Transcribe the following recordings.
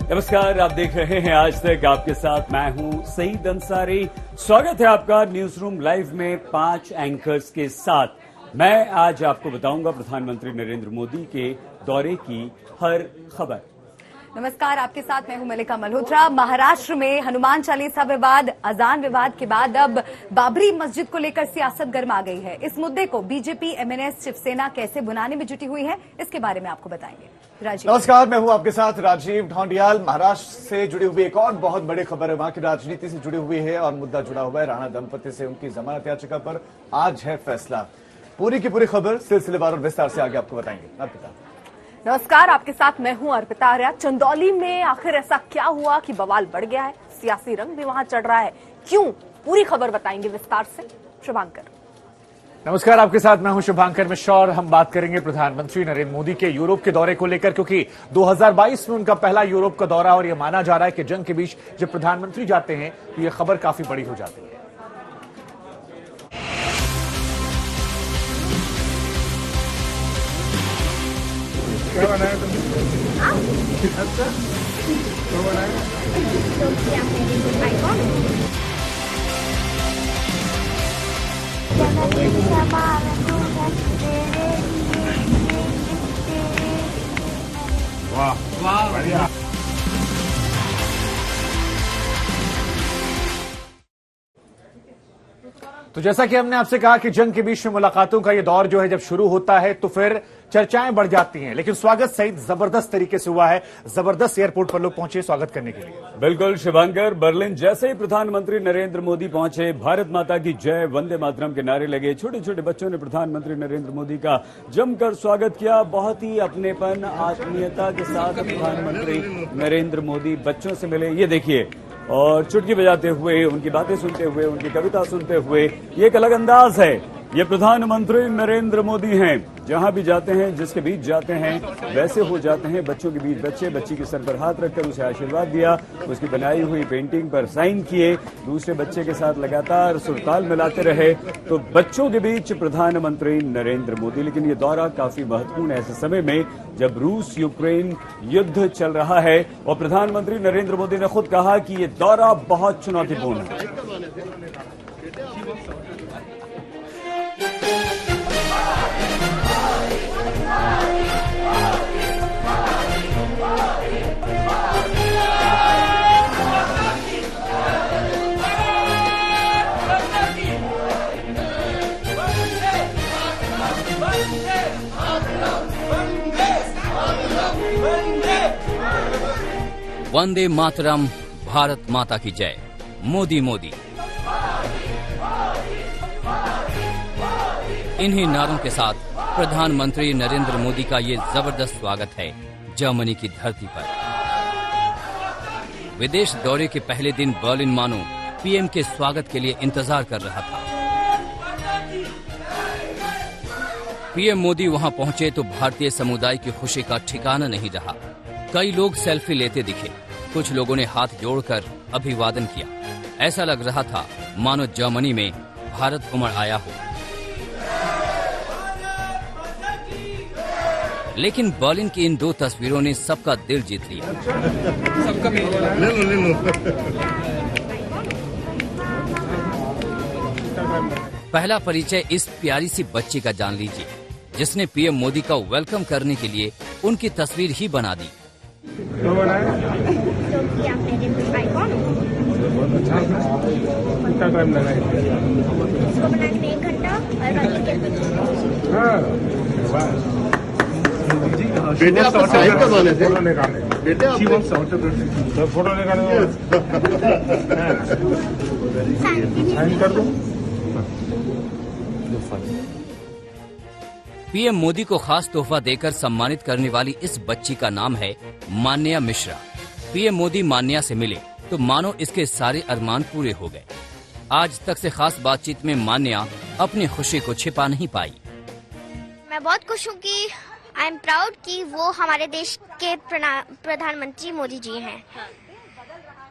नमस्कार, आप देख रहे हैं आज तक। आपके साथ मैं हूं सईद अंसारी। स्वागत है आपका न्यूज रूम लाइव में 5 एंकर्स के साथ। मैं आज आपको बताऊंगा प्रधानमंत्री नरेंद्र मोदी के दौरे की हर खबर। नमस्कार, आपके साथ मैं हूं मलिका मल्होत्रा। महाराष्ट्र में हनुमान चालीसा विवाद, अजान विवाद के बाद अब बाबरी मस्जिद को लेकर सियासत गर्मा गई है। इस मुद्दे को बीजेपी, एमएनएस, शिवसेना कैसे बुनाने में जुटी हुई है, इसके बारे में आपको बताएंगे राजीव। नमस्कार, मैं हूं आपके साथ राजीव ढोंडियाल। महाराष्ट्र से जुड़ी हुई एक और बहुत बड़ी खबर है, वहां की राजनीति से जुड़ी हुई है और मुद्दा जुड़ा हुआ है राणा दंपति से उनकी जमानत याचिका पर आज है फैसला। पूरी की पूरी खबर सिलसिलेवार और विस्तार से आगे आपको बताएंगे। अर्पिता। नमस्कार, आपके साथ मैं हूं अर्पिता आर्या। चंदौली में आखिर ऐसा क्या हुआ कि बवाल बढ़ गया है, सियासी रंग भी वहां चढ़ रहा है, क्यों? पूरी खबर बताएंगे विस्तार से शुभांकर। नमस्कार, आपके साथ मैं हूं शुभांकर मिश्रा और हम बात करेंगे प्रधानमंत्री नरेंद्र मोदी के यूरोप के दौरे को लेकर, क्योंकि 2022 में उनका पहला यूरोप का दौरा और यह माना जा रहा है कि जंग के बीच जब प्रधानमंत्री जाते हैं तो यह खबर काफी बड़ी हो जाती है। क्या बनाया तुमने? अच्छा, क्या बनाया? वाह वाह, बढ़िया। तो जैसा कि हमने आपसे कहा कि जंग के बीच में मुलाकातों का यह दौर जो है जब शुरू होता है तो फिर चर्चाएं बढ़ जाती हैं, लेकिन स्वागत सहित जबरदस्त तरीके से हुआ है। जबरदस्त एयरपोर्ट पर लोग पहुंचे स्वागत करने के लिए। बिल्कुल शुभांकर, बर्लिन जैसे ही प्रधानमंत्री नरेंद्र मोदी पहुंचे, भारत माता की जय, वंदे मातरम के नारे लगे। छोटे छोटे बच्चों ने प्रधानमंत्री नरेंद्र मोदी का जमकर स्वागत किया। बहुत ही अपनेपन, आत्मीयता के साथ प्रधानमंत्री नरेंद्र मोदी बच्चों से मिले। ये देखिए, और चुटकी बजाते हुए, उनकी बातें सुनते हुए, उनकी कविता सुनते हुए, ये एक अलग अंदाज है। ये प्रधानमंत्री नरेंद्र मोदी हैं। जहां भी जाते हैं, जिसके बीच जाते हैं, वैसे हो जाते हैं। बच्चों के बीच बच्चे, बच्ची के सर पर हाथ रखकर उसे आशीर्वाद दिया, उसकी बनाई हुई पेंटिंग पर साइन किए, दूसरे बच्चे के साथ लगातार सुरताल मिलाते रहे। तो बच्चों के बीच प्रधानमंत्री नरेंद्र मोदी। लेकिन ये दौरा काफी महत्वपूर्ण है ऐसे समय में जब रूस यूक्रेन युद्ध चल रहा है और प्रधानमंत्री नरेंद्र मोदी ने खुद कहा कि ये दौरा बहुत चुनौतीपूर्ण है। वंदे मातरम, भारत माता की जय, मोदी मोदी। इन्हीं नारों के साथ प्रधानमंत्री नरेंद्र मोदी का ये जबरदस्त स्वागत है जर्मनी की धरती पर। विदेश दौरे के पहले दिन बर्लिन मानो पीएम के स्वागत के लिए इंतजार कर रहा था। पीएम मोदी वहां पहुंचे तो भारतीय समुदाय की खुशी का ठिकाना नहीं रहा। कई लोग सेल्फी लेते दिखे, कुछ लोगों ने हाथ जोड़कर अभिवादन किया। ऐसा लग रहा था मानो जर्मनी में भारत उमड़ आया हो। लेकिन बर्लिन की इन 2 तस्वीरों ने सबका दिल जीत लिया। पहला परिचय इस प्यारी सी बच्ची का जान लीजिए, जिसने पीएम मोदी का वेलकम करने के लिए उनकी तस्वीर ही बना दी। कितना टाइम लगा इसको बनाने में? 1 घंटा। बेटे आप साइन करवाने थे, फोटो निकालने, बेटे आप फोटो निकालने, साइन कर दो। पीएम मोदी को खास तोहफा देकर सम्मानित करने वाली इस बच्ची का नाम है मान्या मिश्रा। पीएम मोदी मान्या से मिले तो मानो इसके सारे अरमान पूरे हो गए। आज तक से खास बातचीत में मान्या अपनी खुशी को छिपा नहीं पाई। मैं बहुत खुश हूँ कि आई एम प्राउड कि वो हमारे देश के प्रधानमंत्री मोदी जी हैं।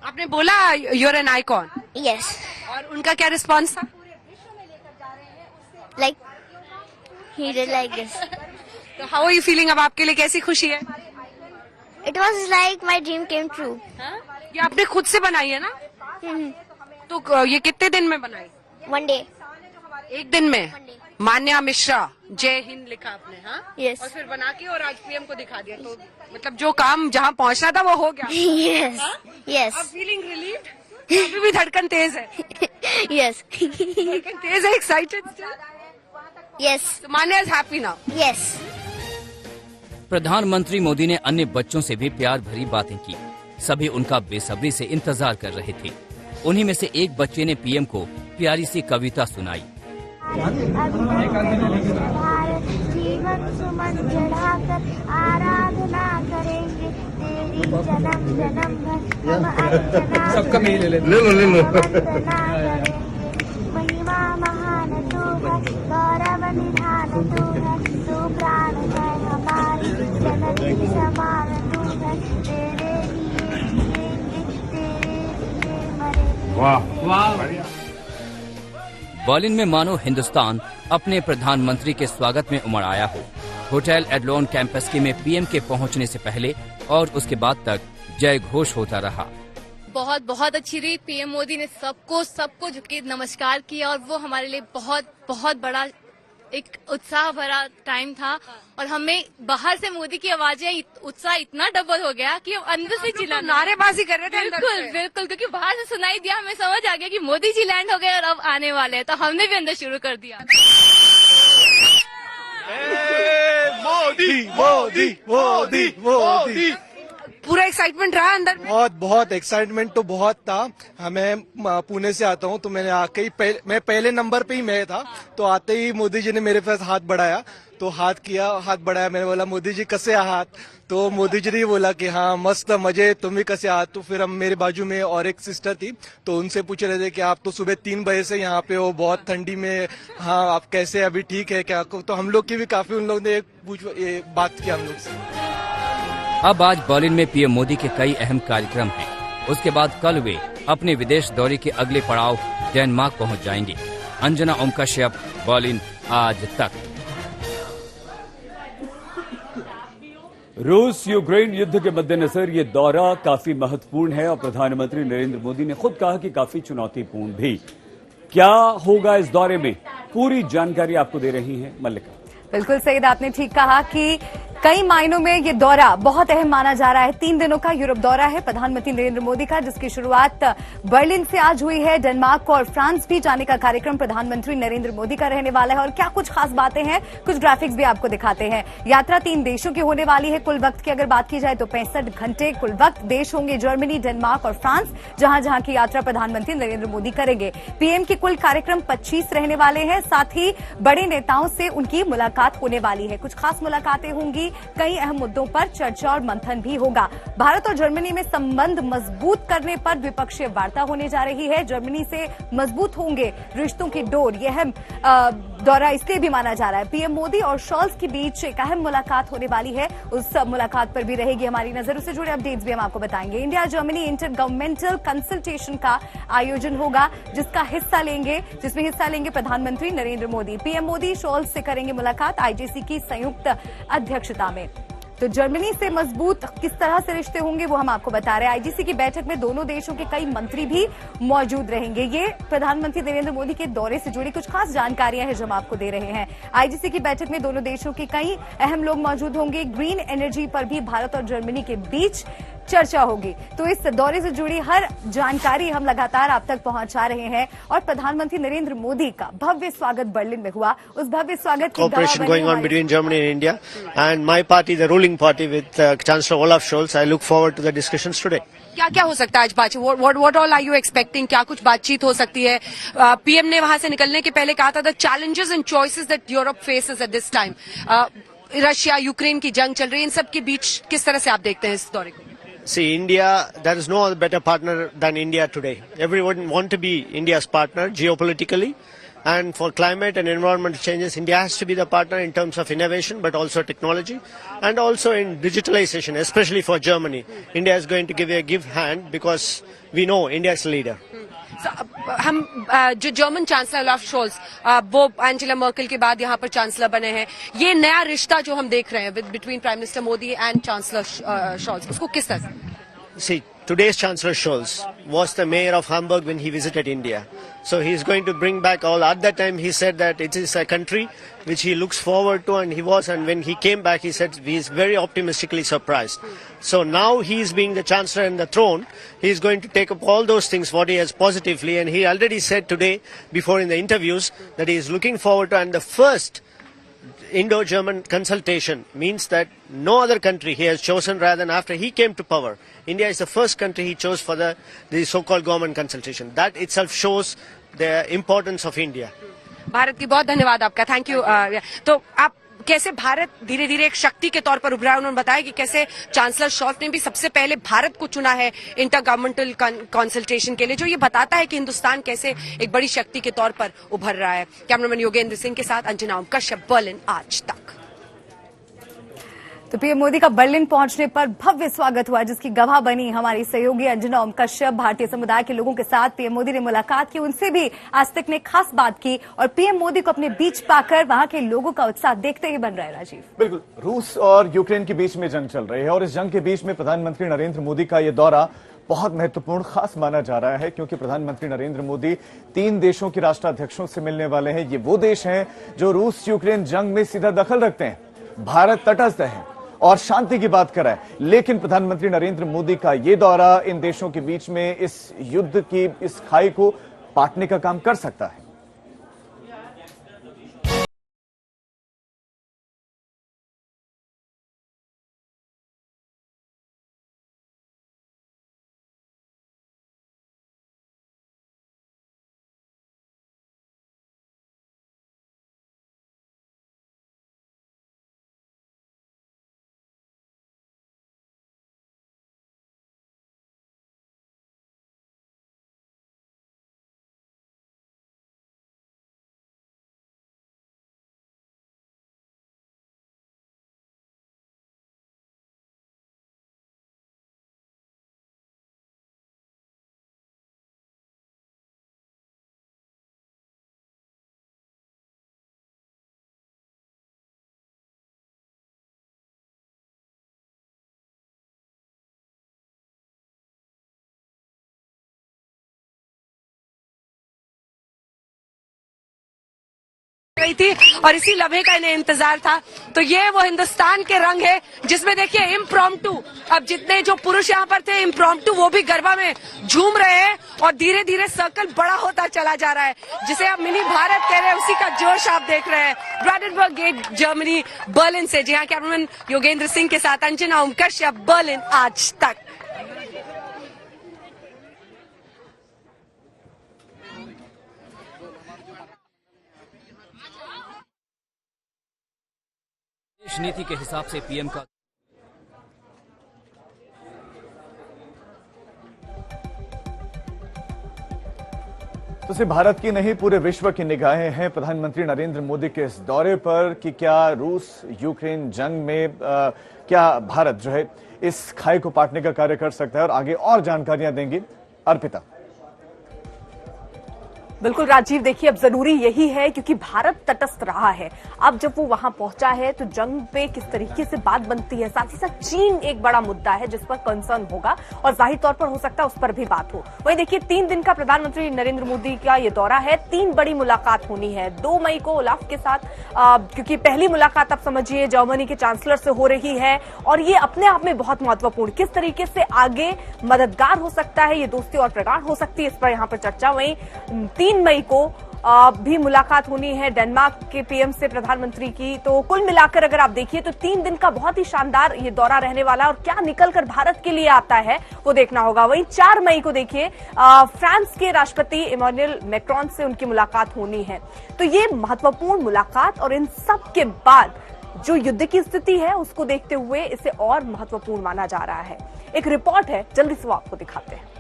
आपने बोला यूर एन आइकॉन। यस। और उनका क्या रिस्पॉन्स था? Like he did like this. तो हाउ आर यू फीलिंग? अब आपके लिए कैसी खुशी है? It was like my dream came true. ये आपने खुद से बनाई है ना? तो ये कितने दिन में बनाई? One day. एक दिन में? मान्या मिश्रा जय हिंद लिखा आपने, हाँ? Yes. और फिर बना के और आज पीएम को दिखा दिया, तो मतलब जो काम जहाँ पहुँचना था वो हो गया। Yes. Yes. अब फीलिंग रिलीव्ड? अभी भी धड़कन तेज है? Yes. धड़कन तेज है, excited still? Yes. So Manya is happy now? Yes. प्रधानमंत्री मोदी ने अन्य बच्चों से भी प्यार भरी बातें की। सभी उनका बेसब्री से इंतजार कर रहे थे। उन्हीं में से एक बच्चे ने पीएम को प्यारी सी कविता सुनाई। जीवन सुमन चढ़ाकर आराधना करेंगे तेरी जन्म जन्म भर हम अर्चना सबका मेल ले लो वंदना करेंगे महिमा महान तू है गौरव निधान तू है तू प्राण है हमारी जननी समान तू है तेरे लिए जिएंगे तेरे लिए मरेंगे। वाह। बर्लिन में मानो हिंदुस्तान अपने प्रधानमंत्री के स्वागत में उमड़ आया हो। होटल एडलोन कैंपस में पीएम के पहुंचने से पहले और उसके बाद तक जय घोष होता रहा। बहुत बहुत अच्छी रही। पीएम मोदी ने सबको झुके नमस्कार किया और वो हमारे लिए बहुत बहुत बड़ा एक उत्साह भरा टाइम था। और हमें बाहर से मोदी की आवाजें उत्साह इतना डबल हो गया कि हम अंदर से चिल्ला नारेबाजी कर रहे थे। बिल्कुल क्योंकि बाहर से सुनाई दिया, हमें समझ आ गया कि मोदी जी लैंड हो गए और अब आने वाले हैं, तो हमने भी अंदर शुरू कर दिया। मोदी मोदी मोदी मोदी। पूरा एक्साइटमेंट रहा अंदर में? बहुत एक्साइटमेंट तो बहुत था। हमें पुणे से आता हूँ, तो मैंने आके ही मैं पहले नंबर पे ही मैं था, तो आते ही मोदी जी ने मेरे पास हाथ बढ़ाया, तो हाथ बढ़ाया। मैंने बोला मोदी जी कैसे हाथ, तो मोदी जी ने बोला कि हाँ मस्त मजे, तुम भी कैसे हाथ। तो फिर हम मेरे बाजू में और एक सिस्टर थी, तो उनसे पूछ रहे थे कि आप तो सुबह 3 बजे से यहाँ पे हो, बहुत ठंडी में, हाँ आप कैसे, अभी ठीक है क्या? तो हम लोग की भी काफी उन लोगों ने बात की हम लोग से। अब आज बर्लिन में पीएम मोदी के कई अहम कार्यक्रम हैं। उसके बाद कल वे अपने विदेश दौरे के अगले पड़ाव डेनमार्क पहुंच जाएंगे। अंजना ओम कश्यप, बर्लिन आज तक। रूस यूक्रेन युद्ध के मद्देनजर ये दौरा काफी महत्वपूर्ण है और प्रधानमंत्री नरेंद्र मोदी ने खुद कहा कि काफी चुनौतीपूर्ण भी। क्या होगा इस दौरे में, पूरी जानकारी आपको दे रही हैं मल्लिका। बिल्कुल सईद, आपने ठीक कहा कि कई मायनों में ये दौरा बहुत अहम माना जा रहा है। 3 दिनों का यूरोप दौरा है प्रधानमंत्री नरेंद्र मोदी का, जिसकी शुरुआत बर्लिन से आज हुई है। डेनमार्क और फ्रांस भी जाने का कार्यक्रम प्रधानमंत्री नरेंद्र मोदी का रहने वाला है। और क्या कुछ खास बातें हैं, कुछ ग्राफिक्स भी आपको दिखाते हैं। यात्रा 3 देशों की होने वाली है। कुल वक्त की अगर बात की जाए तो 65 घंटे कुल वक्त। देश होंगे जर्मनी, डेनमार्क और फ्रांस, जहां जहां की यात्रा प्रधानमंत्री नरेंद्र मोदी करेंगे। पीएम के कुल कार्यक्रम 25 रहने वाले हैं। साथ ही बड़े नेताओं से उनकी मुलाकात होने वाली है। कुछ खास मुलाकातें होंगी, कई अहम मुद्दों पर चर्चा और मंथन भी होगा। भारत और जर्मनी में संबंध मजबूत करने पर द्विपक्षीय वार्ता होने जा रही है। जर्मनी से मजबूत होंगे रिश्तों की डोर। यह अहम दौरा इसलिए भी माना जा रहा है। पीएम मोदी और शॉल्स के बीच एक अहम मुलाकात होने वाली है। उस मुलाकात पर भी रहेगी हमारी नजर। उससे जुड़े अपडेट्स भी हम आपको बताएंगे। India Germany inter governmental consultation का आयोजन होगा, जिसमें हिस्सा लेंगे प्रधानमंत्री नरेंद्र मोदी। पीएम मोदी शॉल्स से करेंगे मुलाकात आईजीसी की संयुक्त अध्यक्षता में। तो जर्मनी से मजबूत किस तरह से रिश्ते होंगे वो हम आपको बता रहे हैं। आईजीसी की बैठक में दोनों देशों के कई मंत्री भी मौजूद रहेंगे। ये प्रधानमंत्री नरेंद्र मोदी के दौरे से जुड़ी कुछ खास जानकारियां हैं जो हम आपको दे रहे हैं। आईजीसी की बैठक में दोनों देशों के कई अहम लोग मौजूद होंगे। ग्रीन एनर्जी पर भी भारत और जर्मनी के बीच चर्चा होगी। तो इस दौरे से जुड़ी हर जानकारी हम लगातार आप तक पहुंचा रहे हैं। और प्रधानमंत्री नरेंद्र मोदी का भव्य स्वागत बर्लिन में हुआ। उस भव्य स्वागत की cooperation going on between Germany and India, and my party, the ruling party with Chancellor Olaf Scholz. I look forward to the discussions today. क्या क्या हो सकता है आज बातचीत? What all are you expecting? क्या कुछ बातचीत हो सकती है? पीएम ने वहां से निकलने के पहले कहा था the challenges and choices that Europe faces at this time. Russia Ukraine की जंग चल रही है, इन सब के बीच किस तरह से आप देखते हैं इस दौरे को? See, India, there is no other better partner than India today. Everyone want to be India's partner geopolitically, and for climate and environmental changes, India has to be the partner in terms of innovation, but also technology, and also in digitalization, especially for Germany. India is going to give a give hand because we know India is a leader. हम जो German chancellor Olaf Sholes, वो Angela Merkel के बाद यहाँ पर chancellor बने हैं, ये नया रिश्ता जो हम देख रहे हैं between prime minister Modi and chancellor Scholz, उसको किस तरह से? See, today's Chancellor Scholz was the mayor of Hamburg when he visited India. So he is going to bring back all. At that time, he said that it is a country which he looks forward to, and he was. And when he came back, he said he is very optimistically surprised. So now he is being the Chancellor in the throne. He is going to take up all those things what he has positively, and he already said today, before in the interviews, that he is looking forward to. And the first Indo-German consultation means that no other country he has chosen rather than after he came to power. India is the first country he chose for the so-called government consultation. That itself shows the importance of India. Bharat की बहुत धन्यवाद आपका, thank you. तो आप कैसे भारत धीरे धीरे एक शक्ति के तौर पर उभरा है, उन्होंने बताया कि कैसे चांसलर शॉल्स ने भी सबसे पहले भारत को चुना है इंटर गवर्नमेंटल कंसल्टेशन के लिए, जो ये बताता है कि हिंदुस्तान कैसे एक बड़ी शक्ति के तौर पर उभर रहा है। कैमरामैन योगेंद्र सिंह के साथ अंजना ओम कश्यप, बर्लिन आज तक। तो पीएम मोदी का बर्लिन पहुंचने पर भव्य स्वागत हुआ, जिसकी गवाह बनी हमारी सहयोगी अंजना ओम कश्यप। भारतीय समुदाय के लोगों के साथ पीएम मोदी ने मुलाकात की, उनसे भी आज तक ने खास बात की और पीएम मोदी को अपने बीच पाकर वहां के लोगों का उत्साह देखते ही बन रहा है। राजीव, बिल्कुल, रूस और यूक्रेन के बीच में जंग चल रही है और इस जंग के बीच में प्रधानमंत्री नरेंद्र मोदी का यह दौरा बहुत महत्वपूर्ण खास माना जा रहा है, क्योंकि प्रधानमंत्री नरेंद्र मोदी 3 देशों के राष्ट्राध्यक्षों से मिलने वाले हैं। ये वो देश हैं जो रूस यूक्रेन जंग में सीधा दखल रखते हैं। भारत तटस्थ है और शांति की बात कराए, लेकिन प्रधानमंत्री नरेंद्र मोदी का यह दौरा इन देशों के बीच में इस युद्ध की इस खाई को पाटने का काम कर सकता है। गई थी और इसी लम्हे का इन्हें इंतजार था। तो ये वो हिंदुस्तान के रंग है जिसमें देखिए इम्प्रॉम्प्टू, अब जितने जो पुरुष यहाँ पर थे इम्प्रॉम्प्टू वो भी गरबा में झूम रहे हैं और धीरे धीरे सर्कल बड़ा होता चला जा रहा है, जिसे आप मिनी भारत कह रहे हैं, उसी का जोश आप देख रहे हैं। ब्रांडेनबर्ग गेट, जर्मनी, बर्लिन से। जी हाँ, कैमरामैन योगेंद्र सिंह के साथ अंजना ओम कश्यप, बर्लिन आज तक। नीति के हिसाब से पीएम का तो सिर्फ भारत की नहीं, पूरे विश्व की निगाहें हैं प्रधानमंत्री नरेंद्र मोदी के इस दौरे पर कि क्या रूस यूक्रेन जंग में क्या भारत जो है इस खाई को पाटने का कार्य कर सकता है। और आगे और जानकारियां देंगी अर्पिता। बिल्कुल राजीव, देखिए अब जरूरी यही है क्योंकि भारत तटस्थ रहा है। अब जब वो वहां पहुंचा है तो जंग पे किस तरीके से बात बनती है, साथ ही साथ चीन एक बड़ा मुद्दा है जिस पर कंसर्न होगा और जाहिर तौर पर हो सकता है उस पर भी बात हो। वहीं देखिए 3 दिन का प्रधानमंत्री नरेंद्र मोदी का ये दौरा है, 3 बड़ी मुलाकात होनी है। 2 मई को ओलाफ के साथ, क्योंकि पहली मुलाकात आप समझिए जर्मनी के चांसलर से हो रही है और ये अपने आप में बहुत महत्वपूर्ण, किस तरीके से आगे मददगार हो सकता है, ये दोस्ती और प्रगाढ़ हो सकती है, इस पर यहाँ पर चर्चा। वहीं 3 मई को भी मुलाकात होनी है डेनमार्क के पीएम से प्रधानमंत्री की। तो कुल मिलाकर अगर आप देखिए तो 3 दिन का बहुत ही शानदार ये दौरा रहने वाला है और क्या निकलकर भारत के लिए आता है वो देखना होगा। वहीं 4 मई को देखिए फ्रांस के राष्ट्रपति इमैनुअल मैक्रोन से उनकी मुलाकात होनी है। तो ये महत्वपूर्ण मुलाकात और इन सब के बाद जो युद्ध की स्थिति है उसको देखते हुए इसे और महत्वपूर्ण माना जा रहा है। एक रिपोर्ट है, जल्दी से वो आपको दिखाते हैं।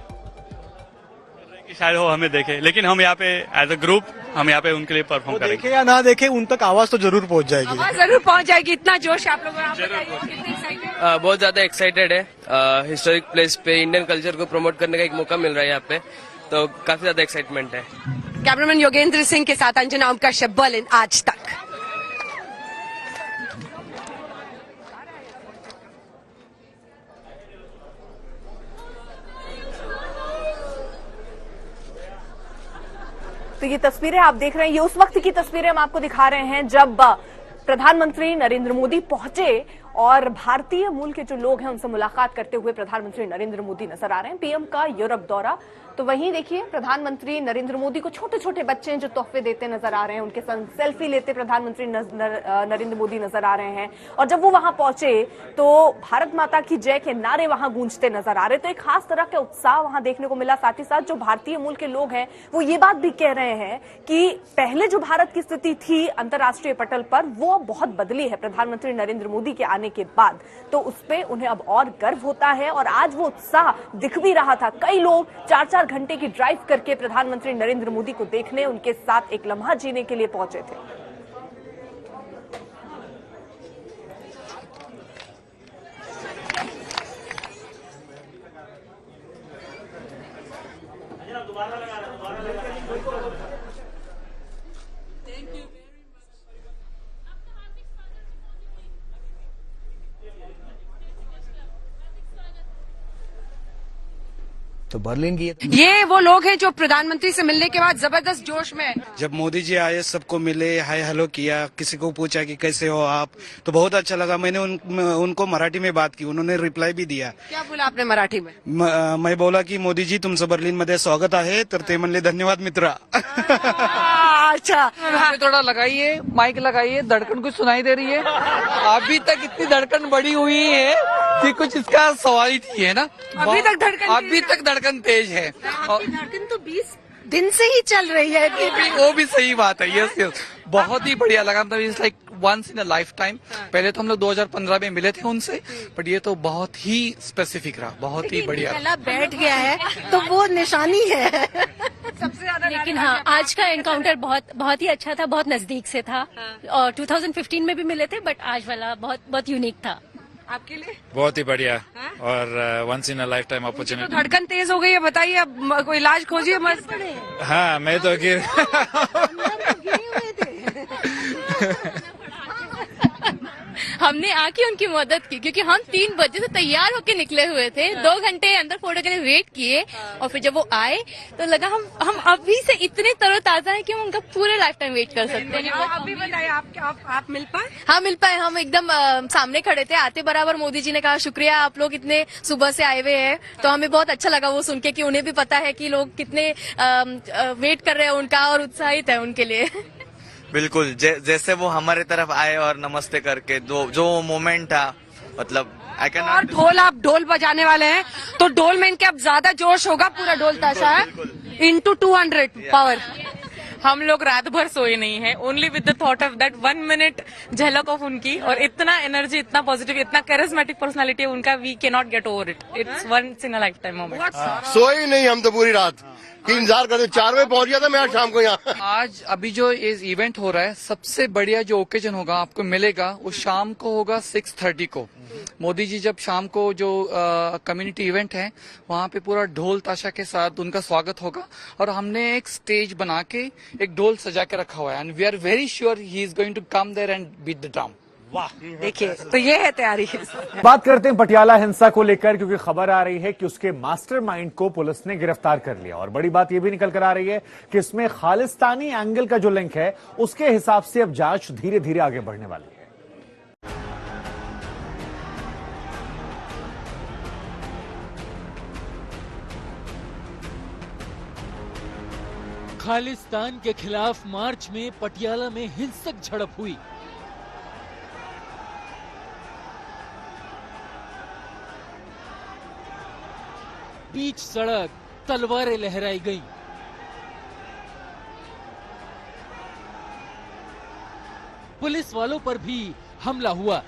शायद वो हमें देखे, लेकिन हम यहाँ पे एज अ ग्रुप हम यहाँ पे उनके लिए परफॉर्म करेंगे। देखे या ना देखे उन तक आवाज तो जरूर पहुंच जाएगी। आवाज जरूर पहुंच जाएगी, इतना जोश आप लोगों ने। बहुत ज्यादा एक्साइटेड है। हिस्टोरिक प्लेस पे इंडियन कल्चर को प्रमोट करने का एक मौका मिल रहा है यहाँ पे, तो काफी ज्यादा एक्साइटमेंट है। कैमरामैन योगेंद्र सिंह के साथ अंजना ओम कश्यप, बर्लिन आज तक। तो ये तस्वीरें आप देख रहे हैं, ये उस वक्त की तस्वीरें हम आपको दिखा रहे हैं जब प्रधानमंत्री नरेंद्र मोदी पहुंचे और भारतीय मूल के जो लोग हैं उनसे मुलाकात करते हुए प्रधानमंत्री नरेंद्र मोदी नजर आ रहे हैं। पीएम का यूरोप दौरा, तो वहीं देखिए प्रधानमंत्री नरेंद्र मोदी को छोटे छोटे बच्चे हैं जो तोहफे देते नजर आ रहे हैं, उनके संग सेल्फी लेते प्रधानमंत्री नरेंद्र मोदी नजर आ रहे हैं। और जब वो वहां पहुंचे तो भारत माता की जय के नारे वहां गूंजते नजर आ रहे, तो एक खास तरह का उत्साह वहां देखने को मिला। साथ ही साथ जो भारतीय मूल के लोग हैं वो ये बात भी कह रहे हैं कि पहले जो भारत की स्थिति थी अंतर्राष्ट्रीय पटल पर वो बहुत बदली है प्रधानमंत्री नरेंद्र मोदी के आने के बाद, तो उस पे उन्हें अब और गर्व होता है। और आज वो उत्साह दिख भी रहा था, कई लोग 4-4 घंटे की ड्राइव करके प्रधानमंत्री नरेंद्र मोदी को देखने, उनके साथ एक लम्हा जीने के लिए पहुंचे थे। तो बर्लिन की ये वो लोग हैं जो प्रधानमंत्री से मिलने के बाद जबरदस्त जोश में। जब मोदी जी आए सबको मिले, हाय हेलो किया, किसी को पूछा कि कैसे हो आप, तो बहुत अच्छा लगा। मैंने उनको मराठी में बात की, उन्होंने रिप्लाई भी दिया। क्या बोला आपने मराठी में? मैं बोला कि मोदी जी तुमचं बर्लिन मध्ये स्वागत आहे, तर ते म्हणले धन्यवाद मित्रा। अच्छा, थोड़ा लगाइए, माइक लगाइए, धड़कन कुछ सुनाई दे रही है। अभी तक इतनी धड़कन बढ़ी हुई है कि कुछ इसका सवाल ही नहीं है ना। अभी तक धड़कन तेज है। धड़कन तो 20 दिन से ही चल रही है। वो भी सही बात है। यस यस, बहुत ही बढ़िया लगा। मतलब it's like once in a lifetime. पहले तो हम लोग 2015 में मिले थे उनसे, बट ये तो बहुत ही स्पेसिफिक रहा, बहुत ही बढ़िया। गला बैठ गया है तो वो निशानी है सबसे ज्यादा। लेकिन हाँ, आज का एनकाउंटर बहुत ही अच्छा था, बहुत नजदीक से था। और 2015 में भी मिले थे, बट आज वाला बहुत यूनिक था। आपके लिए बहुत ही बढ़िया और once in a lifetime opportunity. तो धड़कन तेज हो गई है, बताइए अब कोई इलाज खोजिए मत। हाँ, मैं तो गिर हमने आके उनकी मदद की क्योंकि हम 3 बजे से तैयार होके निकले हुए थे। 2 घंटे अंदर फोटो के लिए वेट किए और फिर जब वो आए तो लगा हम अभी से इतने तरोताजा है कि हम उनका पूरे लाइफ टाइम वेट कर सकते हैं। आप भी बताइए, आप मिल पाए? हाँ, मिल पाए। हम एकदम सामने खड़े थे। आते बराबर मोदी जी ने कहा शुक्रिया, आप लोग इतने सुबह से आए हुए हैं। तो हमें बहुत अच्छा लगा वो सुन के कि उन्हें भी पता है कि लोग कितने वेट कर रहे हैं उनका और उत्साहित है उनके लिए। बिल्कुल, जैसे वो हमारे तरफ आए और नमस्ते करके जो मोमेंट था, मतलब आई कैन। और ढोल, आप ढोल बजाने वाले हैं तो ढोल में इनके अब ज्यादा जोश होगा। पूरा ढोल ताशा है इंटू 200 पावर। हम लोग रात भर सोए नहीं है, only with the thought of that 1 minute झलक ऑफ उनकी। और इतना एनर्जी, इतना पॉजिटिव, इतना कैरिस्मेटिक पर्सनालिटी है उनका, we can not get over it. It's once in a lifetime moment. सोए ही नहीं हम तो पूरी रात की इंतजार करते, 4 बजे पहुंच गया था मैं आज शाम को यहाँ। आज अभी जो ये इवेंट हो रहा है, सबसे बढ़िया जो ओकेजन होगा आपको मिलेगा वो शाम को होगा 6:30 को। मोदी जी जब शाम को जो कम्युनिटी इवेंट है वहाँ पे पूरा ढोल ताशा के साथ उनका स्वागत होगा। और हमने एक स्टेज बना के एक ढोल सजा के रखा हुआ है and we are very sure he is going to come there and beat the drum. वाह, देखिए तो ये है तैयारी। बात करते हैं पटियाला हिंसा को लेकर, क्योंकि खबर आ रही है कि उसके मास्टरमाइंड को पुलिस ने गिरफ्तार कर लिया। और बड़ी बात यह भी निकल कर आ रही है कि इसमें खालिस्तानी एंगल का जो लिंक है उसके हिसाब से अब जांच धीरे धीरे आगे बढ़ने वाली है। खालिस्तान के खिलाफ मार्च में पटियाला में हिंसक झड़प हुई। बीच सड़क तलवारें लहराई गईं। पुलिस वालों पर भी हमला हुआ।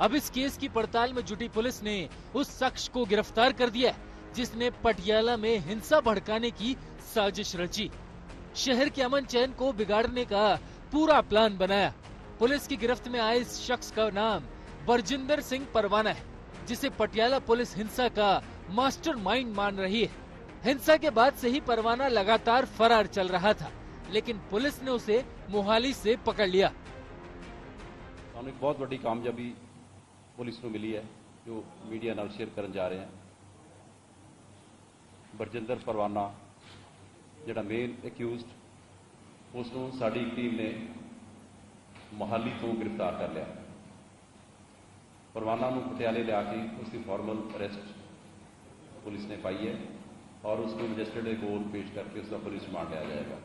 अब इस केस की पड़ताल में जुटी पुलिस ने उस शख्स को गिरफ्तार कर दिया जिसने पटियाला में हिंसा भड़काने की साजिश रची। शहर के अमन चैन को बिगाड़ने का पूरा प्लान बनाया। पुलिस की गिरफ्त में आए इस शख्स का नाम बरजिंदर सिंह परवाना है, जिसे पटियाला पुलिस हिंसा का मास्टरमाइंड मान रही है। हिंसा के बाद से ही परवाना लगातार फरार चल रहा था, लेकिन पुलिस ने उसे मोहाली से पकड़ लिया। एक बहुत बड़ी कामयाबी पुलिस को मिली है जो मीडिया नाल शेयर करने जा रहे हैं। बरजिंदर परवाना जिहड़ा मेन एक्यूज्ड उसनूं साडी टीम ने मोहाली तो गिरफ्तार कर लिया। परवाना नूं पटियाले लिया के उसकी फॉर्मल अरेस्ट पुलिस ने पाई है और उसको मजिस्ट्रेट कोर्ट पेश करके उसका पुलिस रिमांड लिया जाएगा।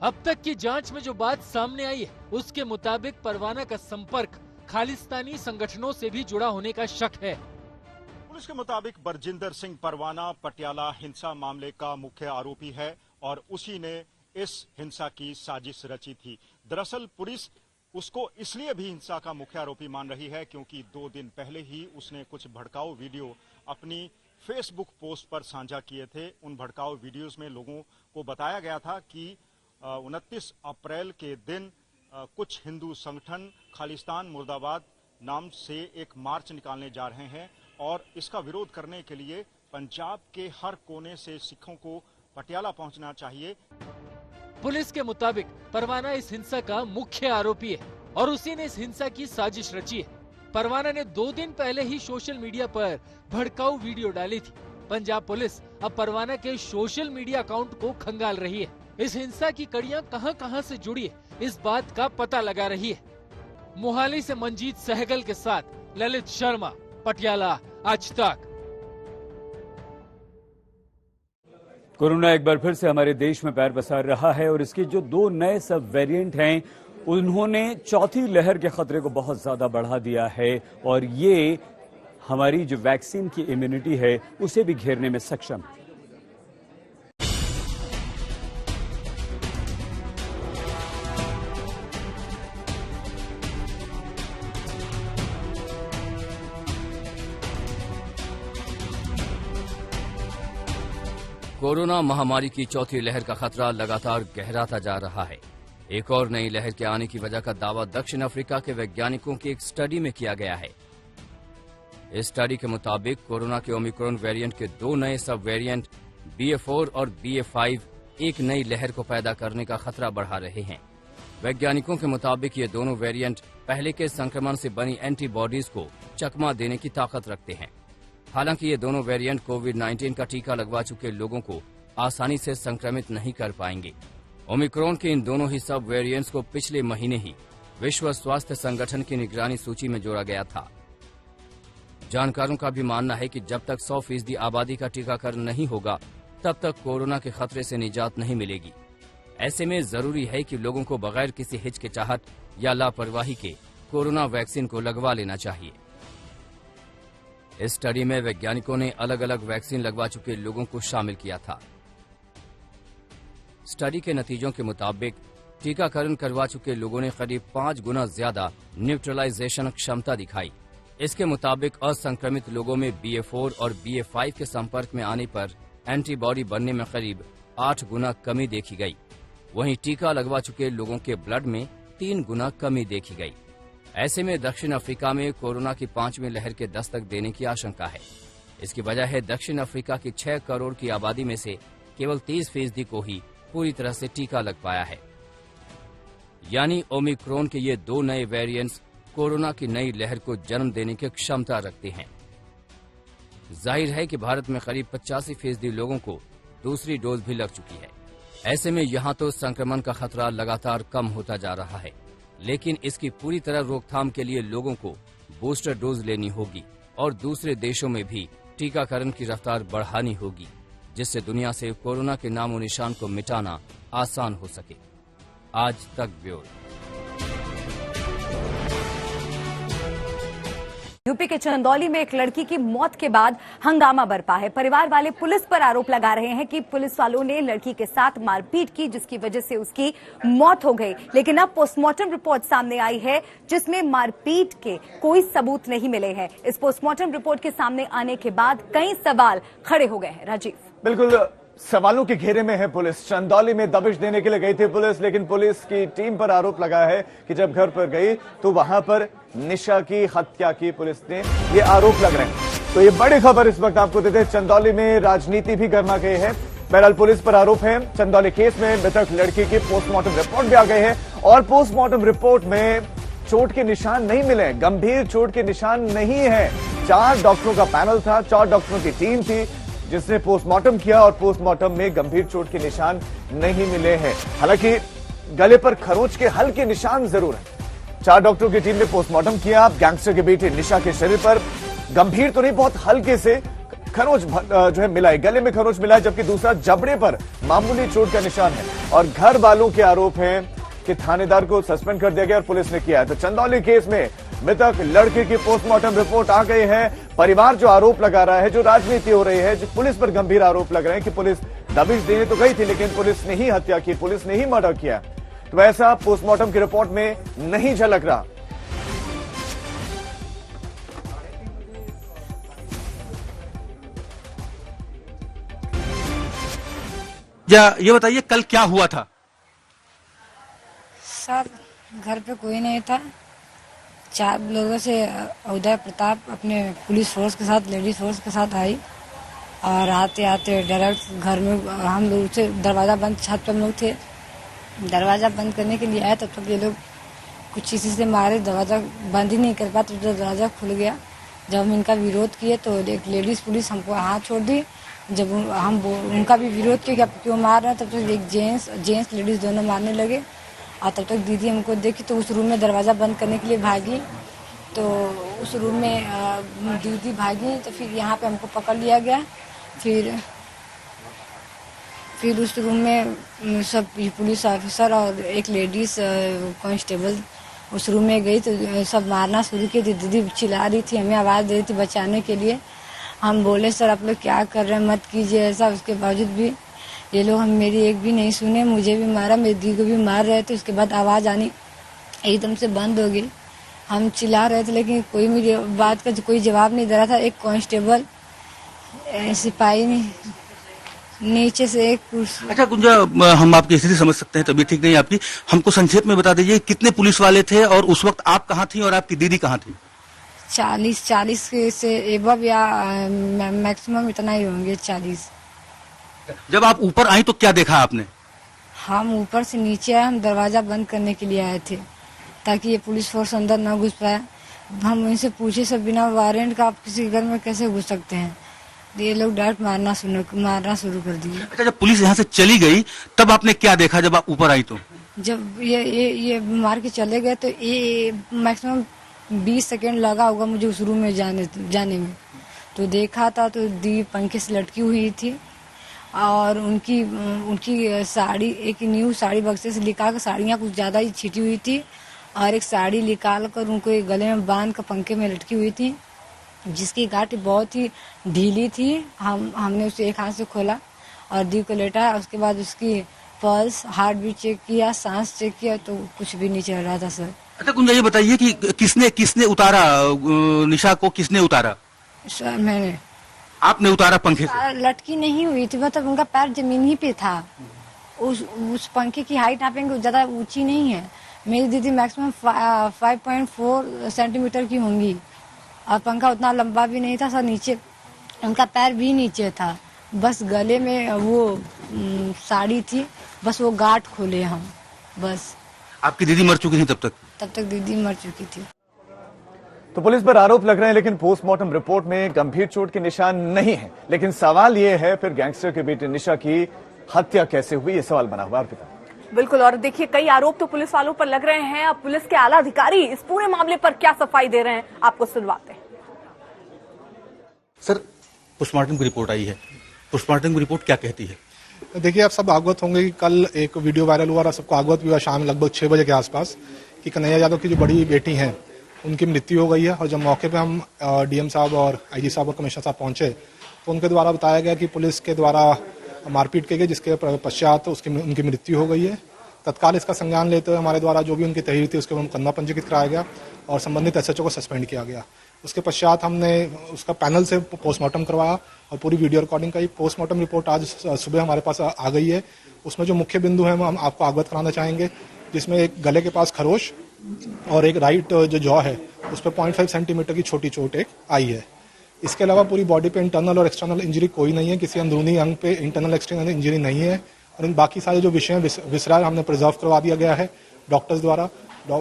अब तक की जांच में जो बात सामने आई है उसके मुताबिक परवाना का संपर्क खालिस्तानी संगठनों से भी जुड़ा होने का शक है। पुलिस के मुताबिक बरजिंदर सिंह परवाना पटियाला हिंसा मामले का मुख्य आरोपी है और उसी ने इस हिंसा की साजिश रची थी। दरअसल पुलिस उसको इसलिए भी हिंसा का मुख्य आरोपी मान रही है क्योंकि 2 दिन पहले ही उसने कुछ भड़काऊ वीडियो अपनी फेसबुक पोस्ट पर साझा किए थे। उन भड़काऊ वीडियोस में लोगों को बताया गया था कि 29 अप्रैल के दिन कुछ हिंदू संगठन खालिस्तान मुर्दाबाद नाम से एक मार्च निकालने जा रहे हैं और इसका विरोध करने के लिए पंजाब के हर कोने से सिखों को पटियाला पहुंचना चाहिए। पुलिस के मुताबिक परवाना इस हिंसा का मुख्य आरोपी है और उसी ने इस हिंसा की साजिश रची है। परवाना ने 2 दिन पहले ही सोशल मीडिया पर भड़काऊ वीडियो डाली थी। पंजाब पुलिस अब परवाना के सोशल मीडिया अकाउंट को खंगाल रही है। इस हिंसा की कड़ियां कहां से जुड़ी है, इस बात का पता लगा रही है। मोहाली से मंजीत सहगल के साथ ललित शर्मा, पटियाला, आज तक। कोरोना एक बार फिर से हमारे देश में पैर पसार रहा है और इसके जो 2 नए सब वेरिएंट हैं उन्होंने चौथी लहर के खतरे को बहुत ज्यादा बढ़ा दिया है और ये हमारी जो वैक्सीन की इम्यूनिटी है उसे भी घेरने में सक्षम है। कोरोना महामारी की चौथी लहर का खतरा लगातार गहराता जा रहा है। एक और नई लहर के आने की वजह का दावा दक्षिण अफ्रीका के वैज्ञानिकों की एक स्टडी में किया गया है। इस स्टडी के मुताबिक कोरोना के ओमिक्रॉन वेरिएंट के 2 नए सब वेरिएंट BA4 और BA5 एक नई लहर को पैदा करने का खतरा बढ़ा रहे हैं। वैज्ञानिकों के मुताबिक ये दोनों वेरिएंट पहले के संक्रमण से बनी एंटीबॉडीज को चकमा देने की ताकत रखते हैं। हालांकि ये दोनों वेरिएंट कोविड-19 का टीका लगवा चुके लोगों को आसानी से संक्रमित नहीं कर पाएंगे। ओमिक्रॉन के इन दोनों ही सब वेरिएंट्स को पिछले महीने ही विश्व स्वास्थ्य संगठन की निगरानी सूची में जोड़ा गया था। जानकारों का भी मानना है कि जब तक 100% आबादी का टीकाकरण नहीं होगा तब तक कोरोना के खतरे से निजात नहीं मिलेगी। ऐसे में जरूरी है कि लोगों को बगैर किसी हिचकिचाहट या लापरवाही के कोरोना वैक्सीन को लगवा लेना चाहिए। इस स्टडी में वैज्ञानिकों ने अलग अलग वैक्सीन लगवा चुके लोगों को शामिल किया था। स्टडी के नतीजों के मुताबिक टीकाकरण करवा चुके लोगों ने करीब 5 गुना ज्यादा न्यूट्रलाइजेशन क्षमता दिखाई। इसके मुताबिक असंक्रमित लोगों में BA4 और BA5 के संपर्क में आने पर एंटीबॉडी बनने में करीब 8 गुना कमी देखी गई। वहीं टीका लगवा चुके लोगों के ब्लड में 3 गुना कमी देखी गई। ऐसे में दक्षिण अफ्रीका में कोरोना की 5वीं लहर के दस्तक देने की आशंका है। इसकी वजह है दक्षिण अफ्रीका की 6 करोड़ की आबादी में से केवल 30% को ही पूरी तरह से टीका लग पाया है। यानी ओमिक्रॉन के ये 2 नए वेरिएंट्स कोरोना की नई लहर को जन्म देने की क्षमता रखते हैं। जाहिर है कि भारत में करीब 85% लोगों को दूसरी डोज भी लग चुकी है। ऐसे में यहाँ तो संक्रमण का खतरा लगातार कम होता जा रहा है, लेकिन इसकी पूरी तरह रोकथाम के लिए लोगों को बूस्टर डोज लेनी होगी और दूसरे देशों में भी टीकाकरण की रफ्तार बढ़ानी होगी, जिससे दुनिया से कोरोना के नामो निशान को मिटाना आसान हो सके। आज तक ब्यूरो। यूपी के चंदौली में एक लड़की की मौत के बाद हंगामा बरपा है। परिवार वाले पुलिस पर आरोप लगा रहे हैं कि पुलिस वालों ने लड़की के साथ मारपीट की, जिसकी वजह से उसकी मौत हो गई। लेकिन अब पोस्टमार्टम रिपोर्ट सामने आई है जिसमें मारपीट के कोई सबूत नहीं मिले हैं। इस पोस्टमार्टम रिपोर्ट के सामने आने के बाद कई सवाल खड़े हो गए हैं। राजीव, बिल्कुल सवालों के घेरे में है पुलिस। चंदौली में दबिश देने के लिए गई थी पुलिस, लेकिन पुलिस की टीम पर आरोप लगा है कि जब घर पर गई तो वहां पर निशा की हत्या की पुलिस ने, ये आरोप लग रहे हैं। तो ये बड़ी खबर इस वक्त आपको देते हैं, चंदौली में राजनीति भी गर्मा गई है। बहरहाल पुलिस पर आरोप है। चंदौली केस में मृतक लड़की की पोस्टमार्टम रिपोर्ट भी आ गई है और पोस्टमार्टम रिपोर्ट में चोट के निशान नहीं मिले, गंभीर चोट के निशान नहीं है। 4 डॉक्टरों का पैनल था, 4 डॉक्टरों की टीम थी जिसने पोस्टमार्टम किया और पोस्टमार्टम में गंभीर चोट के निशान नहीं मिले हैं। हालांकि गले पर खरोंच के हल्के निशान जरूर हैं। 4 डॉक्टरों की टीम ने पोस्टमार्टम किया। गैंगस्टर की बेटी निशा के शरीर पर गंभीर तो नहीं, बहुत हल्के से खरोंच जो है मिला है, गले में खरोंच मिला है, जबकि दूसरा जबड़े पर मामूली चोट का निशान है। और घर वालों के आरोप है कि थानेदार को सस्पेंड कर दिया गया और पुलिस ने किया है। तो चंदौली केस में मृतक लड़की की पोस्टमार्टम रिपोर्ट आ गई है। परिवार जो आरोप लगा रहा है, जो राजनीति हो रही है, जो पुलिस पर गंभीर आरोप लग रहे हैं कि पुलिस दबिश देने तो गई थी लेकिन पुलिस ने ही हत्या की, पुलिस ने ही मर्डर किया, तो ऐसा पोस्टमार्टम की रिपोर्ट में नहीं झलक रहा। ये बताइए कल क्या हुआ था? सर घर पे कोई नहीं था, 4 लोगों से उदय प्रताप अपने पुलिस फोर्स के साथ, लेडीज फोर्स के साथ आई और आते आते डायरेक्ट घर में हम लोग से दरवाज़ा बंद, छत पर हम लोग थे, दरवाज़ा बंद करने के लिए आए तब तक ये लोग कुछ चीज़ से मारे, दरवाज़ा बंद ही नहीं कर पाए तो दरवाज़ा खुल गया। जब हम इनका विरोध किए तो एक लेडीज़ पुलिस हमको हाथ छोड़ दी। जब हम उनका भी विरोध किया कि आप क्यों मार रहे हैं, तब तक एक जेंट्स लेडीज़ दोनों मारने लगे और तब तक दीदी हमको देखी तो उस रूम में दरवाज़ा बंद करने के लिए भागी। तो उस रूम में दीदी भागी तो फिर यहाँ पे हमको पकड़ लिया गया। फिर उस रूम में सब पुलिस ऑफिसर और एक लेडीज़ कांस्टेबल उस रूम में गई तो सब मारना शुरू किए। दीदी चिल्ला रही थी, हमें आवाज़ दे रही थी बचाने के लिए। हम बोले सर आप लोग क्या कर रहे हैं, मत कीजिए ऐसा। उसके बावजूद भी ये लोग हम मेरी एक भी नहीं सुने, मुझे भी मारा, मेरी दीदी को भी मार रहे थे। उसके बाद आवाज़ आनी एकदम से बंद हो गई। हम चिल्ला रहे थे लेकिन कोई मेरी बात का कोई जवाब नहीं दे रहा था। एक कांस्टेबल सिपाही ने नीचे से एक अच्छा गुंजा, हम आपकी स्थिति समझ सकते हैं, तबीयत ठीक नहीं आपकी, हमको संक्षेप में बता दीजिए कितने पुलिस वाले थे और उस वक्त आप कहाँ थी और आपकी दीदी कहाँ थी? 40 से एबव या मैक्सिमम इतना ही होंगे, 40। जब आप ऊपर आई तो क्या देखा आपने? हम ऊपर से नीचे आए, हम दरवाजा बंद करने के लिए आए थे ताकि ये पुलिस फोर्स अंदर न घुस पाए। हम उनसे पूछे सब बिना वारंट का आप किसी घर में कैसे घुस सकते हैं, ये लोग डायरेक्ट मारना शुरू कर दिए। अच्छा, जब पुलिस यहाँ से चली गई तब आपने क्या देखा जब आप ऊपर आई? तो जब ये मार के चले गए तो ये मैक्सिमम 20 सेकेंड लगा होगा मुझे उस रूम में जाने में। तो देखा था तो दी पंखे से लटकी हुई थी और उनकी साड़ी, एक न्यू साड़ी बक्से से निकाल कर, साड़ियाँ कुछ ज़्यादा ही छिटी हुई थी और एक साड़ी निकाल कर उनको एक गले में बांध कर पंखे में लटकी हुई थी जिसकी गांठ बहुत ही ढीली थी। हमने उसे एक हाथ से खोला और दी को लेटा। उसके बाद उसकी पल्स, हार्ट बीट चेक किया, सांस चेक किया तो कुछ भी नहीं चल रहा था सर। अच्छा गुंजा, ये बताइए कि किसने उतारा निशा को, किसने उतारा? सर मैंने। आपने उतारा पंखे से? लटकी नहीं हुई थी, मतलब उनका पैर जमीन ही पे था। उस पंखे की हाइट नापेंगे ज्यादा ऊंची नहीं है। मेरी दीदी मैक्सिमम 5.4 सेंटीमीटर की होंगी और पंखा उतना लंबा भी नहीं था सर। नीचे उनका पैर भी नीचे था, बस गले में वो साड़ी थी, बस वो गांठ खोले हम बस। आपकी दीदी मर चुकी थी तब तक दीदी मर चुकी थी। तो पुलिस पर आरोप लग रहे हैं लेकिन पोस्टमार्टम रिपोर्ट में गंभीर चोट के निशान नहीं है। लेकिन सवाल ये है फिर गैंगस्टर के बेटे निशा की हत्या कैसे हुई, ये सवाल बना हुआ है। बिल्कुल, और देखिए कई आरोप तो पुलिस वालों पर लग रहे हैं। अब पुलिस के आला अधिकारी इस पूरे मामले पर क्या सफाई दे रहे हैं, आपको सुनवाते हैं। सर, पोस्टमार्टम की रिपोर्ट आई है, पोस्टमार्टम की रिपोर्ट क्या कहती है? देखिए, आप सब अवगत होंगे कि कल एक वीडियो वायरल हुआ, सबको अवगत भी हुआ शाम लगभग 6 बजे के आसपास कि कन्हैया यादव की जो बड़ी बेटी हैं उनकी मृत्यु हो गई है। और जब मौके पे हम डीएम साहब और आईजी साहब और कमिश्नर साहब पहुंचे तो उनके द्वारा बताया गया कि पुलिस के द्वारा मारपीट की गई, जिसके पश्चात उनकी मृत्यु हो गई है। तत्काल इसका संज्ञान लेते हुए हमारे द्वारा जो भी उनकी तहरीर थी उसके मुकदमा पंजीकृत कराया गया और संबंधित एसएचओ को सस्पेंड किया गया। उसके पश्चात हमने उसका पैनल से पोस्टमार्टम करवाया और पूरी वीडियो रिकॉर्डिंग का पोस्टमार्टम रिपोर्ट आज सुबह हमारे पास आ गई है। उसमें जो मुख्य बिंदु है हम आपको अवगत कराना चाहेंगे, जिसमें एक गले के पास खरोश और एक राइट जो जॉ है उस पर 0.5 सेंटीमीटर की छोटी चोट एक आई है। इसके अलावा पूरी बॉडी पे इंटरनल और एक्सटर्नल इंजरी कोई नहीं है, किसी अंदरूनी अंग पे इंटरनल एक्सटर्नल इंजरी नहीं है। और इन बाकी सारे जो विषय विसरा हमने प्रिजर्व करवा दिया गया है डॉक्टर्स द्वारा।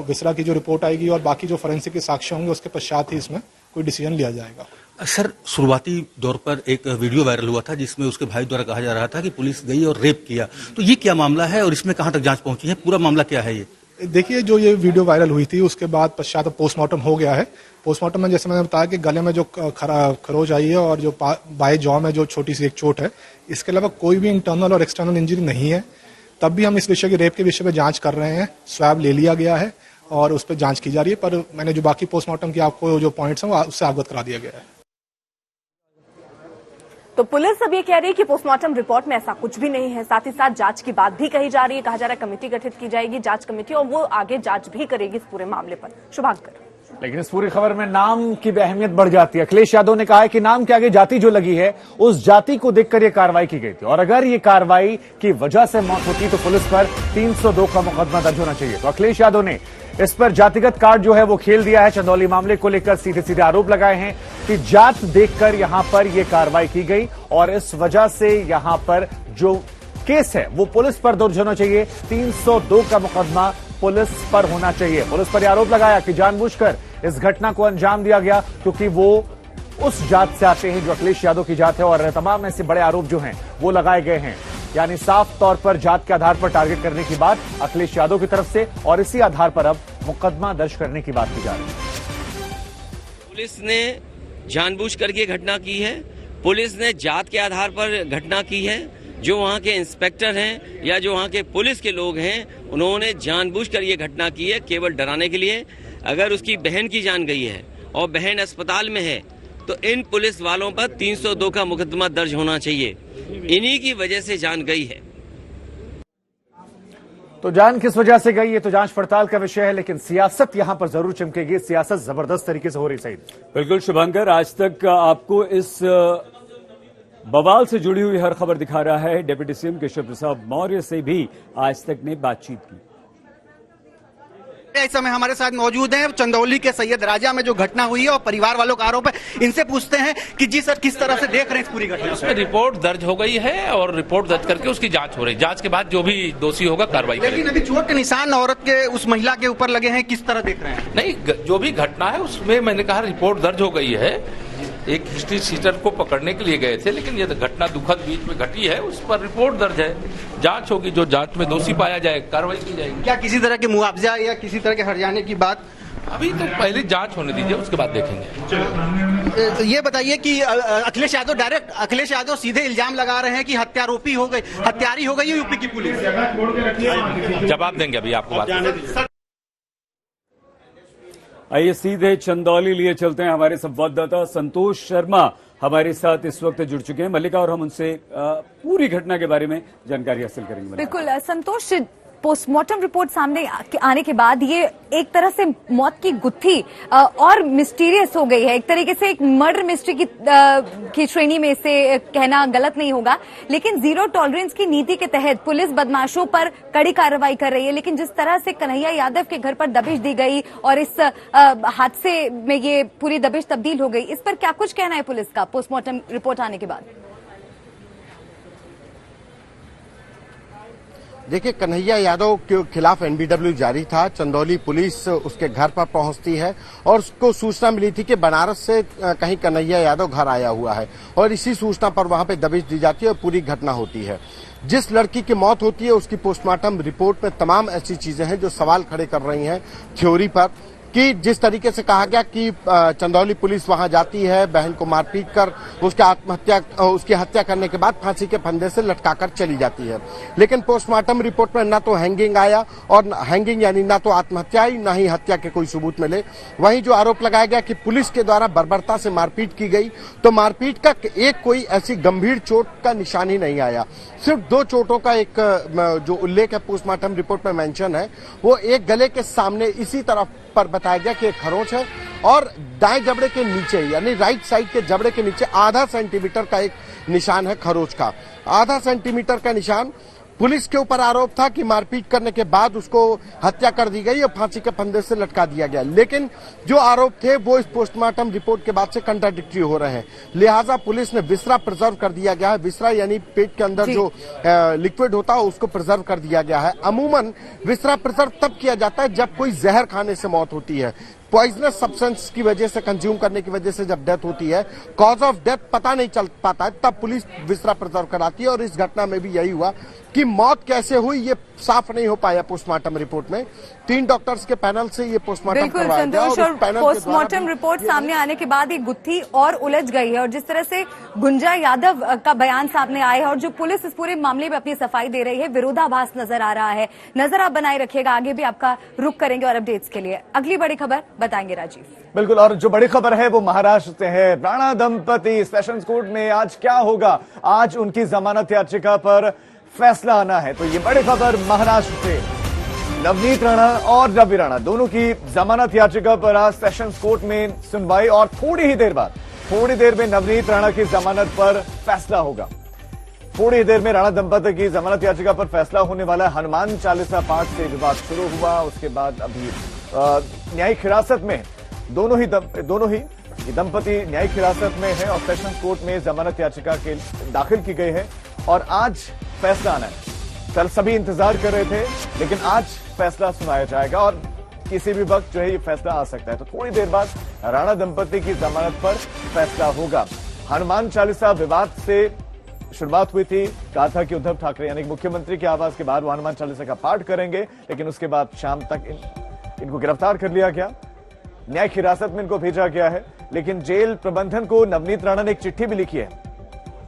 विसरा की जो रिपोर्ट आएगी और बाकी जो फोरेंसिक के साक्ष्य होंगे उसके पश्चात ही इसमें कोई डिसीजन लिया जाएगा। सर, शुरुआती दौर पर एक वीडियो वायरल हुआ था जिसमें उसके भाई द्वारा कहा जा रहा था कि पुलिस गई और रेप किया, तो ये क्या मामला है और इसमें कहां तक जांच पहुंची है? पूरा मामला क्या है ये? देखिए, जो ये वीडियो वायरल हुई थी उसके बाद पश्चात पोस्टमार्टम हो गया है। पोस्टमार्टम में जैसे मैंने बताया कि गले में जो खरोच आई है और जो बाएं जॉ में जो छोटी सी एक चोट है, इसके अलावा कोई भी इंटरनल और एक्सटर्नल इंजरी नहीं है। तब भी हम इस विषय की रेप के विषय पे जांच कर रहे हैं। स्वैब ले लिया गया है और उस पर जांच की जा रही है, पर मैंने जो बाकी पोस्टमार्टम की आपको जो पॉइंट्स हैं उससे अवगत करा दिया गया है। तो पुलिस अब ये कह रही है कि पोस्टमार्टम रिपोर्ट में ऐसा कुछ भी नहीं है। साथ ही साथ जांच की बात भी कही जा रही है। कहा जा रहा है कमेटी गठित की जाएगी, जांच कमेटी, और वो आगे जांच भी करेगी इस पूरे मामले पर। शुभांकर, लेकिन इस पूरी खबर में नाम की अहमियत बढ़ जाती है। अखिलेश यादव ने कहा है कि नाम के आगे जाति जो लगी है उस जाति को देखकर यह कार्रवाई की गई थी, और अगर ये कार्रवाई की वजह से मौत होती तो पुलिस पर 302 का मुकदमा दर्ज होना चाहिए। तो अखिलेश यादव ने इस पर जातिगत कार्ड जो है वो खेल दिया है। चंदौली मामले को लेकर सीधे सीधे आरोप लगाए हैं कि जात देखकर यहां पर यह कार्रवाई की गई और इस वजह से यहां पर जो केस है वो पुलिस पर दर्ज होना चाहिए। 302 का मुकदमा पुलिस पर होना चाहिए। पुलिस पर आरोप लगाया कि जानबूझकर इस घटना को अंजाम दिया गया क्योंकि वो उस जात से आते हैं जो अखिलेश यादव की जात है, और तमाम ऐसे बड़े आरोप जो हैं वो लगाए गए हैं। यानी साफ तौर पर जात के आधार पर टारगेट करने की बात अखिलेश यादव की तरफ से, और इसी आधार पर अब मुकदमा दर्ज करने की बात की जा रही है। पुलिस ने जानबूझ करके घटना की है। पुलिस ने जात के आधार पर घटना की है। जो वहाँ के इंस्पेक्टर हैं या जो वहाँ के पुलिस के लोग हैं उन्होंने जानबूझकर ये घटना की है केवल डराने के लिए। अगर उसकी बहन की जान गई है और बहन अस्पताल में है तो इन पुलिस वालों पर 302 का मुकदमा दर्ज होना चाहिए। इन्हीं की वजह से जान गई है। तो जान किस वजह से गई है तो जांच पड़ताल का विषय है, लेकिन सियासत यहां पर जरूर चमकेगी। सियासत जबरदस्त तरीके से हो रही। सही, बिल्कुल शुभांकर, आज तक आपको इस बवाल से जुड़ी हुई हर खबर दिखा रहा है। डिप्टी सीएम केशव प्रसाद मौर्य से भी आज तक ने बातचीत की। इस समय हमारे साथ मौजूद हैं चंदौली के सैयद राजा में जो घटना हुई है और परिवार वालों का आरोप है। इनसे पूछते हैं कि जी सर, किस तरह से देख रहे हैं इस पूरी घटना? उसमें रिपोर्ट दर्ज हो गई है और रिपोर्ट दर्ज करके उसकी जांच हो रही है। जांच के बाद जो भी दोषी होगा कार्रवाई करेंगे। लेकिन अभी चोट के निशान औरत के उस महिला के ऊपर लगे हैं, किस तरह देख रहे हैं? नहीं, जो भी घटना है उसमें मैंने कहा रिपोर्ट दर्ज हो गई है। एक हिस्ट्री सीटर को पकड़ने के लिए गए थे, लेकिन ये घटना दुखद बीच में घटी है, उस पर रिपोर्ट दर्ज है। जांच होगी, जो जांच में दोषी पाया जाए कार्रवाई की जाएगी। क्या किसी तरह के मुआवजा या किसी तरह के हर्जाने की बात? अभी तो पहले जांच होने दीजिए, उसके बाद देखेंगे। ये बताइए कि अखिलेश यादव सीधे इल्जाम लगा रहे हैं कि हत्यारोपी हो गई, हत्यारी हो गई है यूपी की पुलिस। जवाब देंगे अभी आपको बात। आइए सीधे चंदौली लिए चलते हैं। हमारे संवाददाता संतोष शर्मा हमारे साथ इस वक्त जुड़ चुके हैं। मल्लिका, और हम उनसे पूरी घटना के बारे में जानकारी हासिल करेंगे। बिल्कुल संतोष, पोस्टमार्टम रिपोर्ट सामने आने के बाद ये एक तरह से मौत की गुत्थी और मिस्टीरियस हो गई है। एक तरीके से एक मर्डर मिस्ट्री की श्रेणी में इसे कहना गलत नहीं होगा। लेकिन जीरो टॉलरेंस की नीति के तहत पुलिस बदमाशों पर कड़ी कार्रवाई कर रही है। लेकिन जिस तरह से कन्हैया यादव के घर पर दबिश दी गई और इस हादसे में ये पूरी दबिश तब्दील हो गई, इस पर क्या कुछ कहना है पुलिस का पोस्टमार्टम रिपोर्ट आने के बाद? देखिए, कन्हैया यादव के खिलाफ एनबीडब्ल्यू जारी था। चंदौली पुलिस उसके घर पर पहुंचती है और उसको सूचना मिली थी कि बनारस से कहीं कन्हैया यादव घर आया हुआ है, और इसी सूचना पर वहां पे दबिश दी जाती है और पूरी घटना होती है। जिस लड़की की मौत होती है उसकी पोस्टमार्टम रिपोर्ट में तमाम ऐसी चीजें हैं जो सवाल खड़े कर रही हैं थ्योरी पर, कि जिस तरीके से कहा गया कि चंदौली पुलिस वहां जाती है, बहन को मारपीट कर उसकी हत्या करने के बाद फांसी के फंदे से लटकाकर चली जाती है। लेकिन पोस्टमार्टम रिपोर्ट में ना तो हैंगिंग आया, और हैंगिंग यानी ना तो आत्महत्या आई, ना ही हत्या के कोई सबूत मिले। वहीं जो आरोप लगाया गया कि पुलिस के द्वारा बर्बरता से मारपीट की गई, तो मारपीट का एक कोई ऐसी गंभीर चोट का निशान ही नहीं आया। सिर्फ 2 चोटों का एक जो उल्लेख है पोस्टमार्टम रिपोर्ट में मेंशन है, वो एक गले के सामने इसी तरफ पर बताया गया कि एक खरोंच है और दाएं जबड़े के नीचे यानी राइट साइड के जबड़े के नीचे आधा सेंटीमीटर का एक निशान है खरोंच का। आधा सेंटीमीटर का निशान। पुलिस के ऊपर आरोप था कि मारपीट करने के बाद उसको हत्या कर दी गई और फांसी के फंदे से लटका दिया गया, लेकिन जो आरोप थे वो इस पोस्टमार्टम रिपोर्ट के बाद से कंट्राडिक्टरी हो रहे हैं। लिहाजा पुलिस ने विसरा प्रिजर्व कर दिया गया है। विसरा यानी पेट के अंदर जो लिक्विड होता है उसको प्रिजर्व कर दिया गया है। अमूमन विसरा प्रिजर्व तब किया जाता है जब कोई जहर खाने से मौत होती है, पॉइजनस सब्सटेंस की वजह से, कंज्यूम करने की वजह से जब डेथ होती है, कॉज ऑफ डेथ पता नहीं चल पाता है, तब पुलिस विसरा प्रिजर्व कराती है। और इस घटना में भी यही हुआ कि मौत कैसे हुई ये साफ नहीं हो पाया पोस्टमार्टम रिपोर्ट में। 3 डॉक्टर्स के पैनल से ये पोस्टमार्टम करवाया गया और पोस्टमार्टम रिपोर्ट सामने आने के बाद एक गुत्थी और उलझ गई है। और जिस तरह से गुंजा यादव का बयान सामने आया है और जो पुलिस इस पूरे मामले में अपनी सफाई दे रही है, विरोधाभास नजर आ रहा है। नजर आप बनाए रखिएगा, आगे भी आपका रुख करेंगे और अपडेट्स के लिए अगली बड़ी खबर बताएंगे राजीव। बिल्कुल, और जो बड़ी खबर है वो महाराष्ट्र से है। राणा दंपति सेशंस कोर्ट में आज क्या होगा? आज उनकी जमानत याचिका पर फैसला आना है। तो ये बड़ी खबर महाराष्ट्र से, नवनीत राणा और रवि राणा दोनों की जमानत याचिका पर आज सेशंस कोर्ट में सुनवाई और थोड़ी ही देर बाद, थोड़ी देर में नवनीत राणा की जमानत पर फैसला होगा। थोड़ी ही देर में राणा दंपति की जमानत याचिका पर फैसला होने वाला है। हनुमान चालीसा पाठ से विवाद शुरू हुआ, उसके बाद अभी न्यायिक हिरासत में दोनों ही दंपति न्यायिक हिरासत में है और सेशंस कोर्ट में जमानत याचिका के दाखिल की गई है और आज फैसला आना है। कल सभी इंतजार कर रहे थे, लेकिन आज फैसला सुनाया जाएगा और किसी भी वक्त जो है ये फैसला आ सकता है। तो थोड़ी देर बाद राणा दंपति की जमानत पर फैसला होगा। हनुमान चालीसा विवाद से शुरुआत हुई थी। कहा था कि उद्धव ठाकरे यानी मुख्यमंत्री के आवास के बाद वो हनुमान चालीसा का पाठ करेंगे, लेकिन उसके बाद शाम तक इनको गिरफ्तार कर लिया गया, न्यायिक हिरासत में इनको भेजा गया है। लेकिन जेल प्रबंधन को नवनीत राणा ने एक चिट्ठी भी लिखी है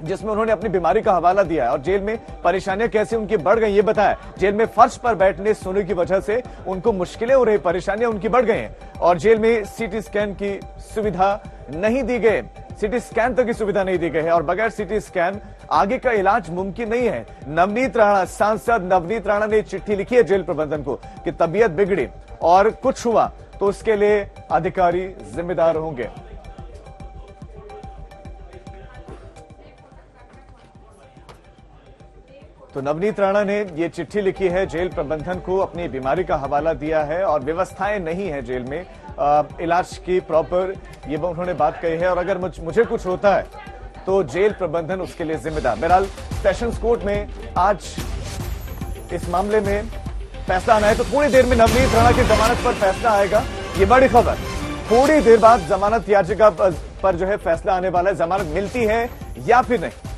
जिसमें उन्होंने अपनी बीमारी का हवाला दिया है और जेल में परेशानियां कैसे उनकी बढ़ गई ये बताया। जेल में फर्श पर बैठने सोने की वजह से उनको मुश्किलें हो रही, परेशानियां उनकी बढ़ गई हैं और जेल में सीटी स्कैन की सुविधा नहीं दी गई, सीटी स्कैन तक की सुविधा नहीं दी गई है और बगैर सीटी स्कैन आगे का इलाज मुमकिन नहीं है। नवनीत राणा, सांसद नवनीत राणा ने चिट्ठी लिखी है जेल प्रबंधन को कि तबीयत बिगड़ी और कुछ हुआ तो उसके लिए अधिकारी जिम्मेदार होंगे। तो नवनीत राणा ने ये चिट्ठी लिखी है जेल प्रबंधन को, अपनी बीमारी का हवाला दिया है और व्यवस्थाएं नहीं है जेल में इलाज की प्रॉपर, ये उन्होंने बात कही है और अगर मुझे कुछ होता है तो जेल प्रबंधन उसके लिए जिम्मेदार। बहरहाल सेशंस कोर्ट में आज इस मामले में फैसला आना है। तो थोड़ी देर में नवनीत राणा की जमानत पर फैसला आएगा, ये बड़ी खबर। थोड़ी देर बाद जमानत याचिका पर जो है फैसला आने वाला है। जमानत मिलती है या फिर नहीं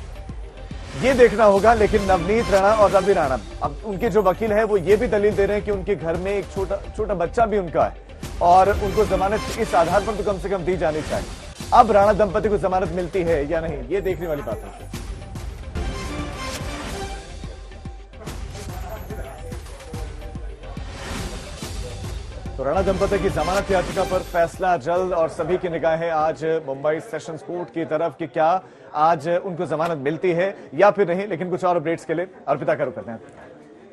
ये देखना होगा। लेकिन नवनीत राणा और रवि राणा, अब उनके जो वकील है वो ये भी दलील दे रहे हैं कि उनके घर में एक छोटा बच्चा भी उनका है और उनको जमानत इस आधार पर तो कम से कम दी जानी चाहिए। अब राणा दंपति को जमानत मिलती है या नहीं ये देखने वाली बात है। तो राणा दंपति की जमानत याचिका पर फैसला जल्द और सभी की निगाहें आज मुंबई सेशंस कोर्ट की तरफ कि क्या आज उनको जमानत मिलती है या फिर नहीं। लेकिन कुछ और अपडेट्स के लिए अर्पिता का रुख करते हैं।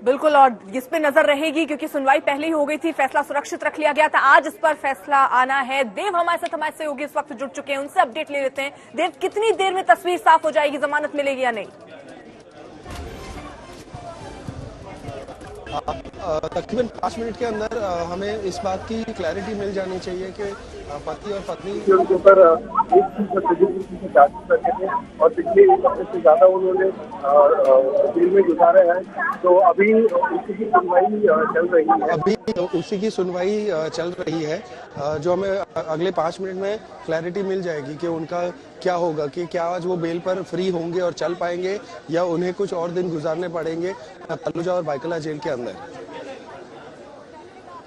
बिल्कुल, और इस पे नजर रहेगी क्योंकि सुनवाई पहले ही हो गई थी, फैसला सुरक्षित रख लिया गया था। आज इस पर फैसला आना है। देव हमारे साथ सहयोगी इस वक्त जुड़ चुके हैं, उनसे अपडेट ले लेते हैं। देव, कितनी देर में तस्वीर साफ हो जाएगी, जमानत मिलेगी या नहीं? तकरीबन 5 मिनट के अंदर हमें इस बात की क्लैरिटी मिल जानी चाहिए कि पति और पत्नी उनके ऊपर और पिछले एक हफ्ते से ज्यादा उन्होंने जेल में गुजारा है। तो अभी उसी की सुनवाई चल रही है। अभी उसी की सुनवाई चल रही है जो हमें अगले 5 मिनट में क्लैरिटी मिल जाएगी कि उनका क्या होगा, कि क्या आज वो बेल पर फ्री होंगे और चल पाएंगे या उन्हें कुछ और दिन गुजारने पड़ेंगे तलुजा और बाइकला जेल के अंदर।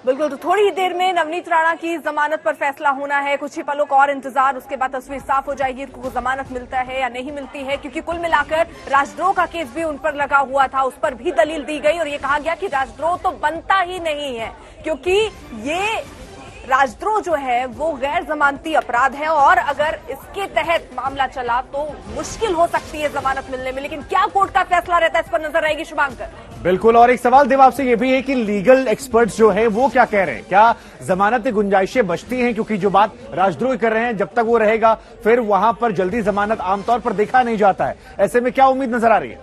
बिल्कुल, तो थोड़ी ही देर में नवनीत राणा की जमानत पर फैसला होना है। कुछ ही पलों का और इंतजार, उसके बाद तस्वीर साफ हो जाएगी उनको जमानत मिलता है या नहीं मिलती है। क्योंकि कुल मिलाकर राजद्रोह का केस भी उन पर लगा हुआ था, उस पर भी दलील दी गई और ये कहा गया कि राजद्रोह तो बनता ही नहीं है क्योंकि ये राजद्रोह जो है वो गैर जमानती अपराध है और अगर इसके तहत मामला चला तो मुश्किल हो सकती है जमानत मिलने में। लेकिन क्या कोर्ट का फैसला रहता है इस पर नजर रहेगी शुभांकर। बिल्कुल। और एक सवाल देव आपसे ये भी है कि लीगल एक्सपर्ट्स जो है वो क्या कह रहे हैं, क्या जमानत की गुंजाइशें बचती हैं? क्योंकि जो बात राजद्रोह कर रहे हैं जब तक वो रहेगा फिर वहां पर जल्दी जमानत आमतौर पर देखा नहीं जाता है। ऐसे में क्या उम्मीद नजर आ रही है?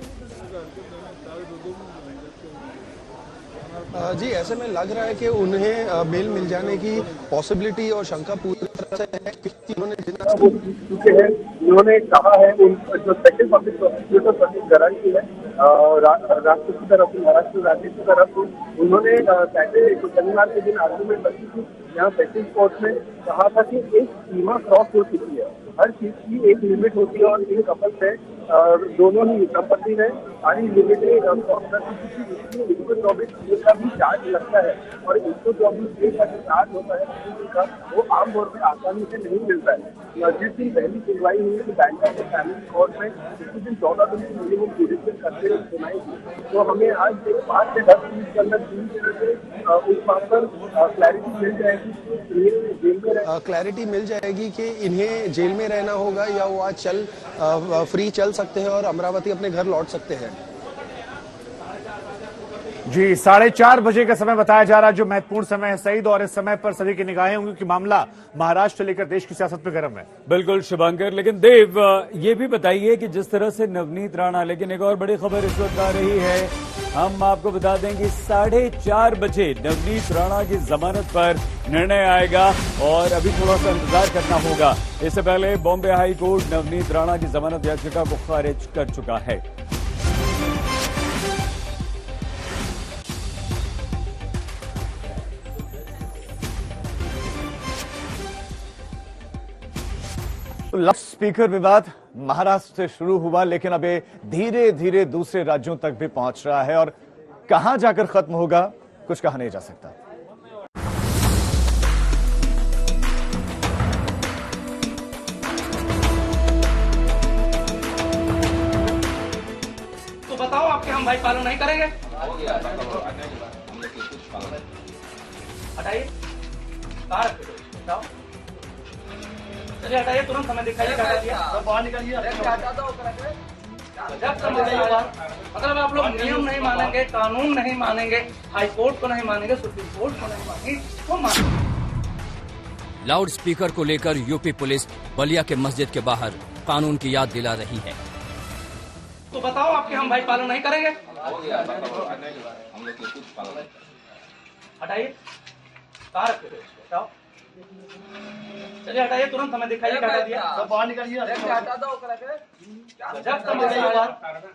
जी, ऐसे में लग रहा है कि उन्हें बेल मिल जाने की पॉसिबिलिटी और शंका पूरी तरह से है, क्योंकि उन्होंने कहा है जो स्पेशल पब्लिक प्रोसिक्यूटर प्रदीप गराई की है राष्ट्र की तरफ, महाराष्ट्र राज्य की तरफ, उन्होंने शनिवार के दिन आर्गूमेंट रखी थी यहाँ सेशंस कोर्ट में, कहा था कि एक सीमा क्रॉस हो चुकी है, हर चीज की एक लिमिट होती है और इन कपल्स है दोनों ही दंपति ने सारी लिमिटें क्रॉस कर दी थी। 124 का भी चार्ज लगता है और 124 का जो चार्ज होता है वो आमतौर पर आसानी से नहीं मिलता है। जिस दिन पहली सुनवाई हुई थी बैंका के फैमिली कोर्ट में, उसी दिन 14 दिन की मिनिमम जुडिशियल करते हुए सुनाई थी, तो हमें आज 5 से 10 दिन के अंदर उस बात पर क्लैरिटी मिल जाएगी कि जेल में क्लैरिटी मिल जाएगी कि इन्हें जेल में रहना होगा या वो आज फ्री चल सकते हैं और अमरावती अपने घर लौट सकते हैं। जी, 4:30 बजे का समय बताया जा रहा है जो महत्वपूर्ण समय है सईद, और इस समय पर सभी की निगाहें होंगी कि मामला महाराष्ट्र लेकर देश की सियासत में गर्म है। बिल्कुल शुभांकर, लेकिन देव ये भी बताइए कि जिस तरह से नवनीत राणा, लेकिन एक और बड़ी खबर इस वक्त आ रही है, हम आपको बता दें कि 4:30 बजे नवनीत राणा की जमानत पर निर्णय आएगा और अभी थोड़ा सा इंतजार करना होगा। इससे पहले बॉम्बे हाई कोर्ट नवनीत राणा की जमानत याचिका को खारिज कर चुका है। लाउड स्पीकर विवाद महाराष्ट्र से शुरू हुआ, लेकिन अब ये धीरे धीरे दूसरे राज्यों तक भी पहुंच रहा है और कहां जाकर खत्म होगा कुछ कहा नहीं जा सकता। तो बताओ, आपके हम भाई पालन नहीं करेंगे? हटाइए, बताओ, चलिए हटाइए, तुरंत हमें दिखाइए, हटा दिया, सब बाहर निकालिए, हटा दो। मतलब आप लोग नियम नहीं मानेंगे, कानून नहीं मानेंगे, हाई कोर्ट को नहीं मानेंगे, सुप्रीम कोर्ट को नहीं मानेंगे, किसको मानेंगे? लाउड स्पीकर को लेकर यूपी पुलिस बलिया के मस्जिद के बाहर कानून की याद दिला रही है। तो बताओ, आपके हम भाई पालन नहीं करेंगे? हटाइए, बताओ, चलिए हटाइए, तुरंत हमें दिखाइए, हटा दिया, सब बाहर निकालिए, हटा दो।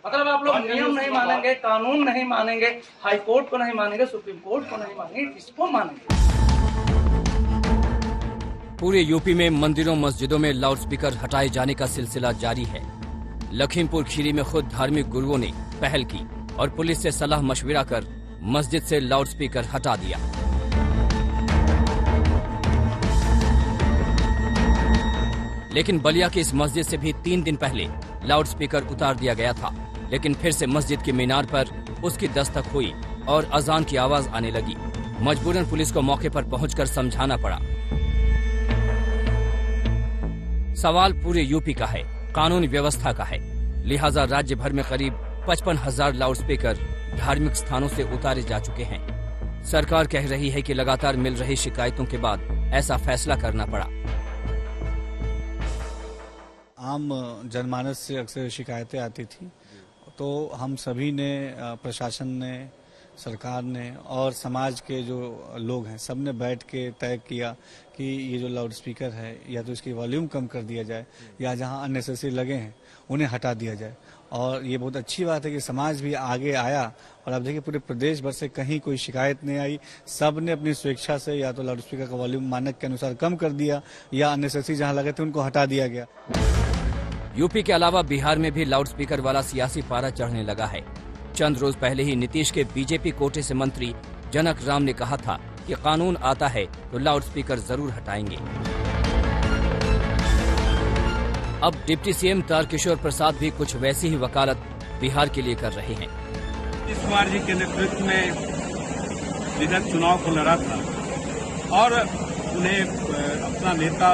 मतलब आप लोग नियम नहीं मानेंगे, कानून नहीं मानेंगे, हाई कोर्ट को नहीं मानेंगे, सुप्रीम कोर्ट को नहीं मानेंगे, किसको मानेंगे? पूरे यूपी में मंदिरों मस्जिदों में लाउड स्पीकर हटाए जाने का सिलसिला जारी है। लखीमपुर खीरी में खुद धार्मिक गुरुओं ने पहल की और पुलिस से सलाह मशविरा कर मस्जिद से लाउड स्पीकर हटा दिया। लेकिन बलिया की इस मस्जिद से भी 3 दिन पहले लाउड स्पीकर उतार दिया गया था, लेकिन फिर से मस्जिद की मीनार पर उसकी दस्तक हुई और अजान की आवाज आने लगी। मजबूरन पुलिस को मौके पर पहुंचकर समझाना पड़ा। सवाल पूरे यूपी का है, कानून व्यवस्था का है, लिहाजा राज्य भर में करीब 55,000 लाउड स्पीकर धार्मिक स्थानों से उतारे जा चुके हैं। सरकार कह रही है कि लगातार मिल रही शिकायतों के बाद ऐसा फैसला करना पड़ा। आम जनमानस से अक्सर शिकायतें आती थी, तो हम सभी ने, प्रशासन ने, सरकार ने और समाज के जो लोग हैं, सब ने बैठ के तय किया कि ये जो लाउड स्पीकर है या तो इसकी वॉल्यूम कम कर दिया जाए या जहां अननेसेसरी लगे हैं उन्हें हटा दिया जाए। और ये बहुत अच्छी बात है कि समाज भी आगे आया और अब देखिए पूरे प्रदेश भर से कहीं कोई शिकायत नहीं आई। सब ने अपनी स्वेच्छा से या तो लाउड स्पीकर का वॉल्यूम मानक के अनुसार कम कर दिया या अननेसेसरी जहां लगे थे उनको हटा दिया गया। यूपी के अलावा बिहार में भी लाउड स्पीकर वाला सियासी पारा चढ़ने लगा है। चंद रोज पहले ही नीतीश के बीजेपी कोटे से मंत्री जनक राम ने कहा था कि कानून आता है तो लाउड स्पीकर जरूर हटाएंगे। अब डिप्टी सीएम तारकिशोर प्रसाद भी कुछ वैसी ही वकालत बिहार के लिए कर रहे हैं। नीतीश कुमार जी के नेतृत्व में विगत चुनाव को लड़ा था और उन्हें अपना नेता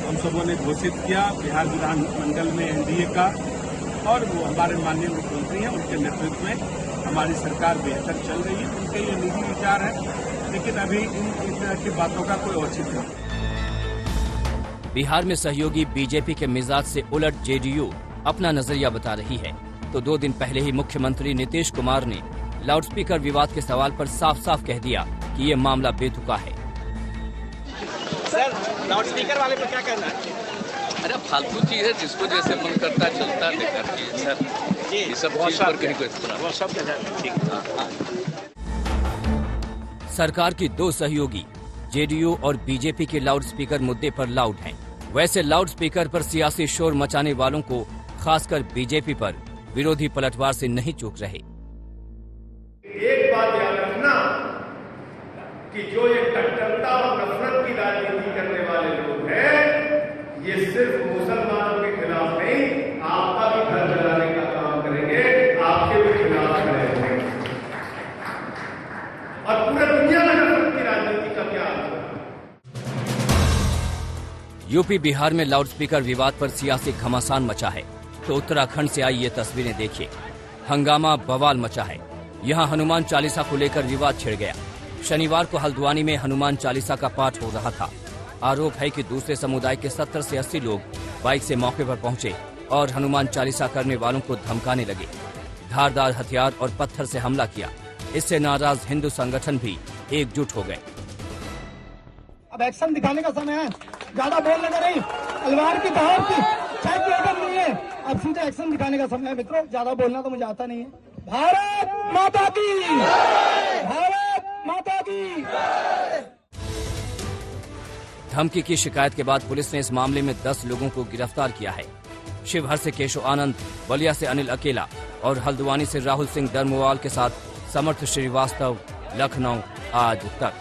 हम सबों ने घोषित किया बिहार विधानमंडल में एनडीए का, और वो हमारे माननीय मुख्यमंत्री हैं, उनके नेतृत्व में हमारी सरकार बेहतर चल रही है। उनके ये निजी विचार है, लेकिन अभी इन तरह की बातों का कोई औचित्य नहीं। बिहार में सहयोगी बीजेपी के मिजाज से उलट जेडीयू अपना नजरिया बता रही है, तो 2 दिन पहले ही मुख्यमंत्री नीतीश कुमार ने लाउडस्पीकर विवाद के सवाल पर साफ साफ कह दिया कि ये मामला बेतुका है। सर, लाउडस्पीकर वाले पर क्या कहना है? अरे फालतू चीज है, जिसको जैसे मन करता है चलता है सर, ये सब चीज पर कहीं कोई सरकार की 2 सहयोगी जेडीयू और बीजेपी के लाउडस्पीकर मुद्दे पर लाउड हैं। वैसे लाउडस्पीकर पर सियासी शोर मचाने वालों को, खासकर बीजेपी पर विरोधी पलटवार से नहीं चूक रहे। एक बात याद रखना कि जो ये कट्टरता और नफरत की राजनीति करने वाले लोग हैं, ये सिर्फ मुसलमानों के खिलाफ नहीं, आपका भी घर जलाने का काम करेंगे, आपके भी खिलाफ खड़े होंगे। और पूरे दुनिया में नफरत की राजनीति का क्या अर्थ है? यूपी बिहार में लाउडस्पीकर विवाद पर सियासी घमासान मचा है, तो उत्तराखंड से आई ये तस्वीरें देखिए। हंगामा बवाल मचा है। यहाँ हनुमान चालीसा को लेकर विवाद छिड़ गया। शनिवार को हल्द्वानी में हनुमान चालीसा का पाठ हो रहा था। आरोप है कि दूसरे समुदाय के 70 से 80 लोग बाइक से मौके पर पहुंचे और हनुमान चालीसा करने वालों को धमकाने लगे। धारदार हथियार और पत्थर से हमला किया। इससे नाराज हिंदू संगठन भी एकजुट हो गए। अब एक्शन दिखाने का समय है, ज्यादा बोलने का नहीं, तलवार की धार की चैक लेकर नहीं है, अब सीधे एक्शन दिखाने का समय है मित्रों। ज्यादा बोलना तो मुझे आता नहीं है। भारत माता की, भारत माता की। धमकी की शिकायत के बाद पुलिस ने इस मामले में 10 लोगों को गिरफ्तार किया है। शिवहर से केशव आनंद, बलिया से अनिल अकेला और हल्द्वानी से राहुल सिंह दरमुवाल के साथ समर्थ श्रीवास्तव, लखनऊ आज तक।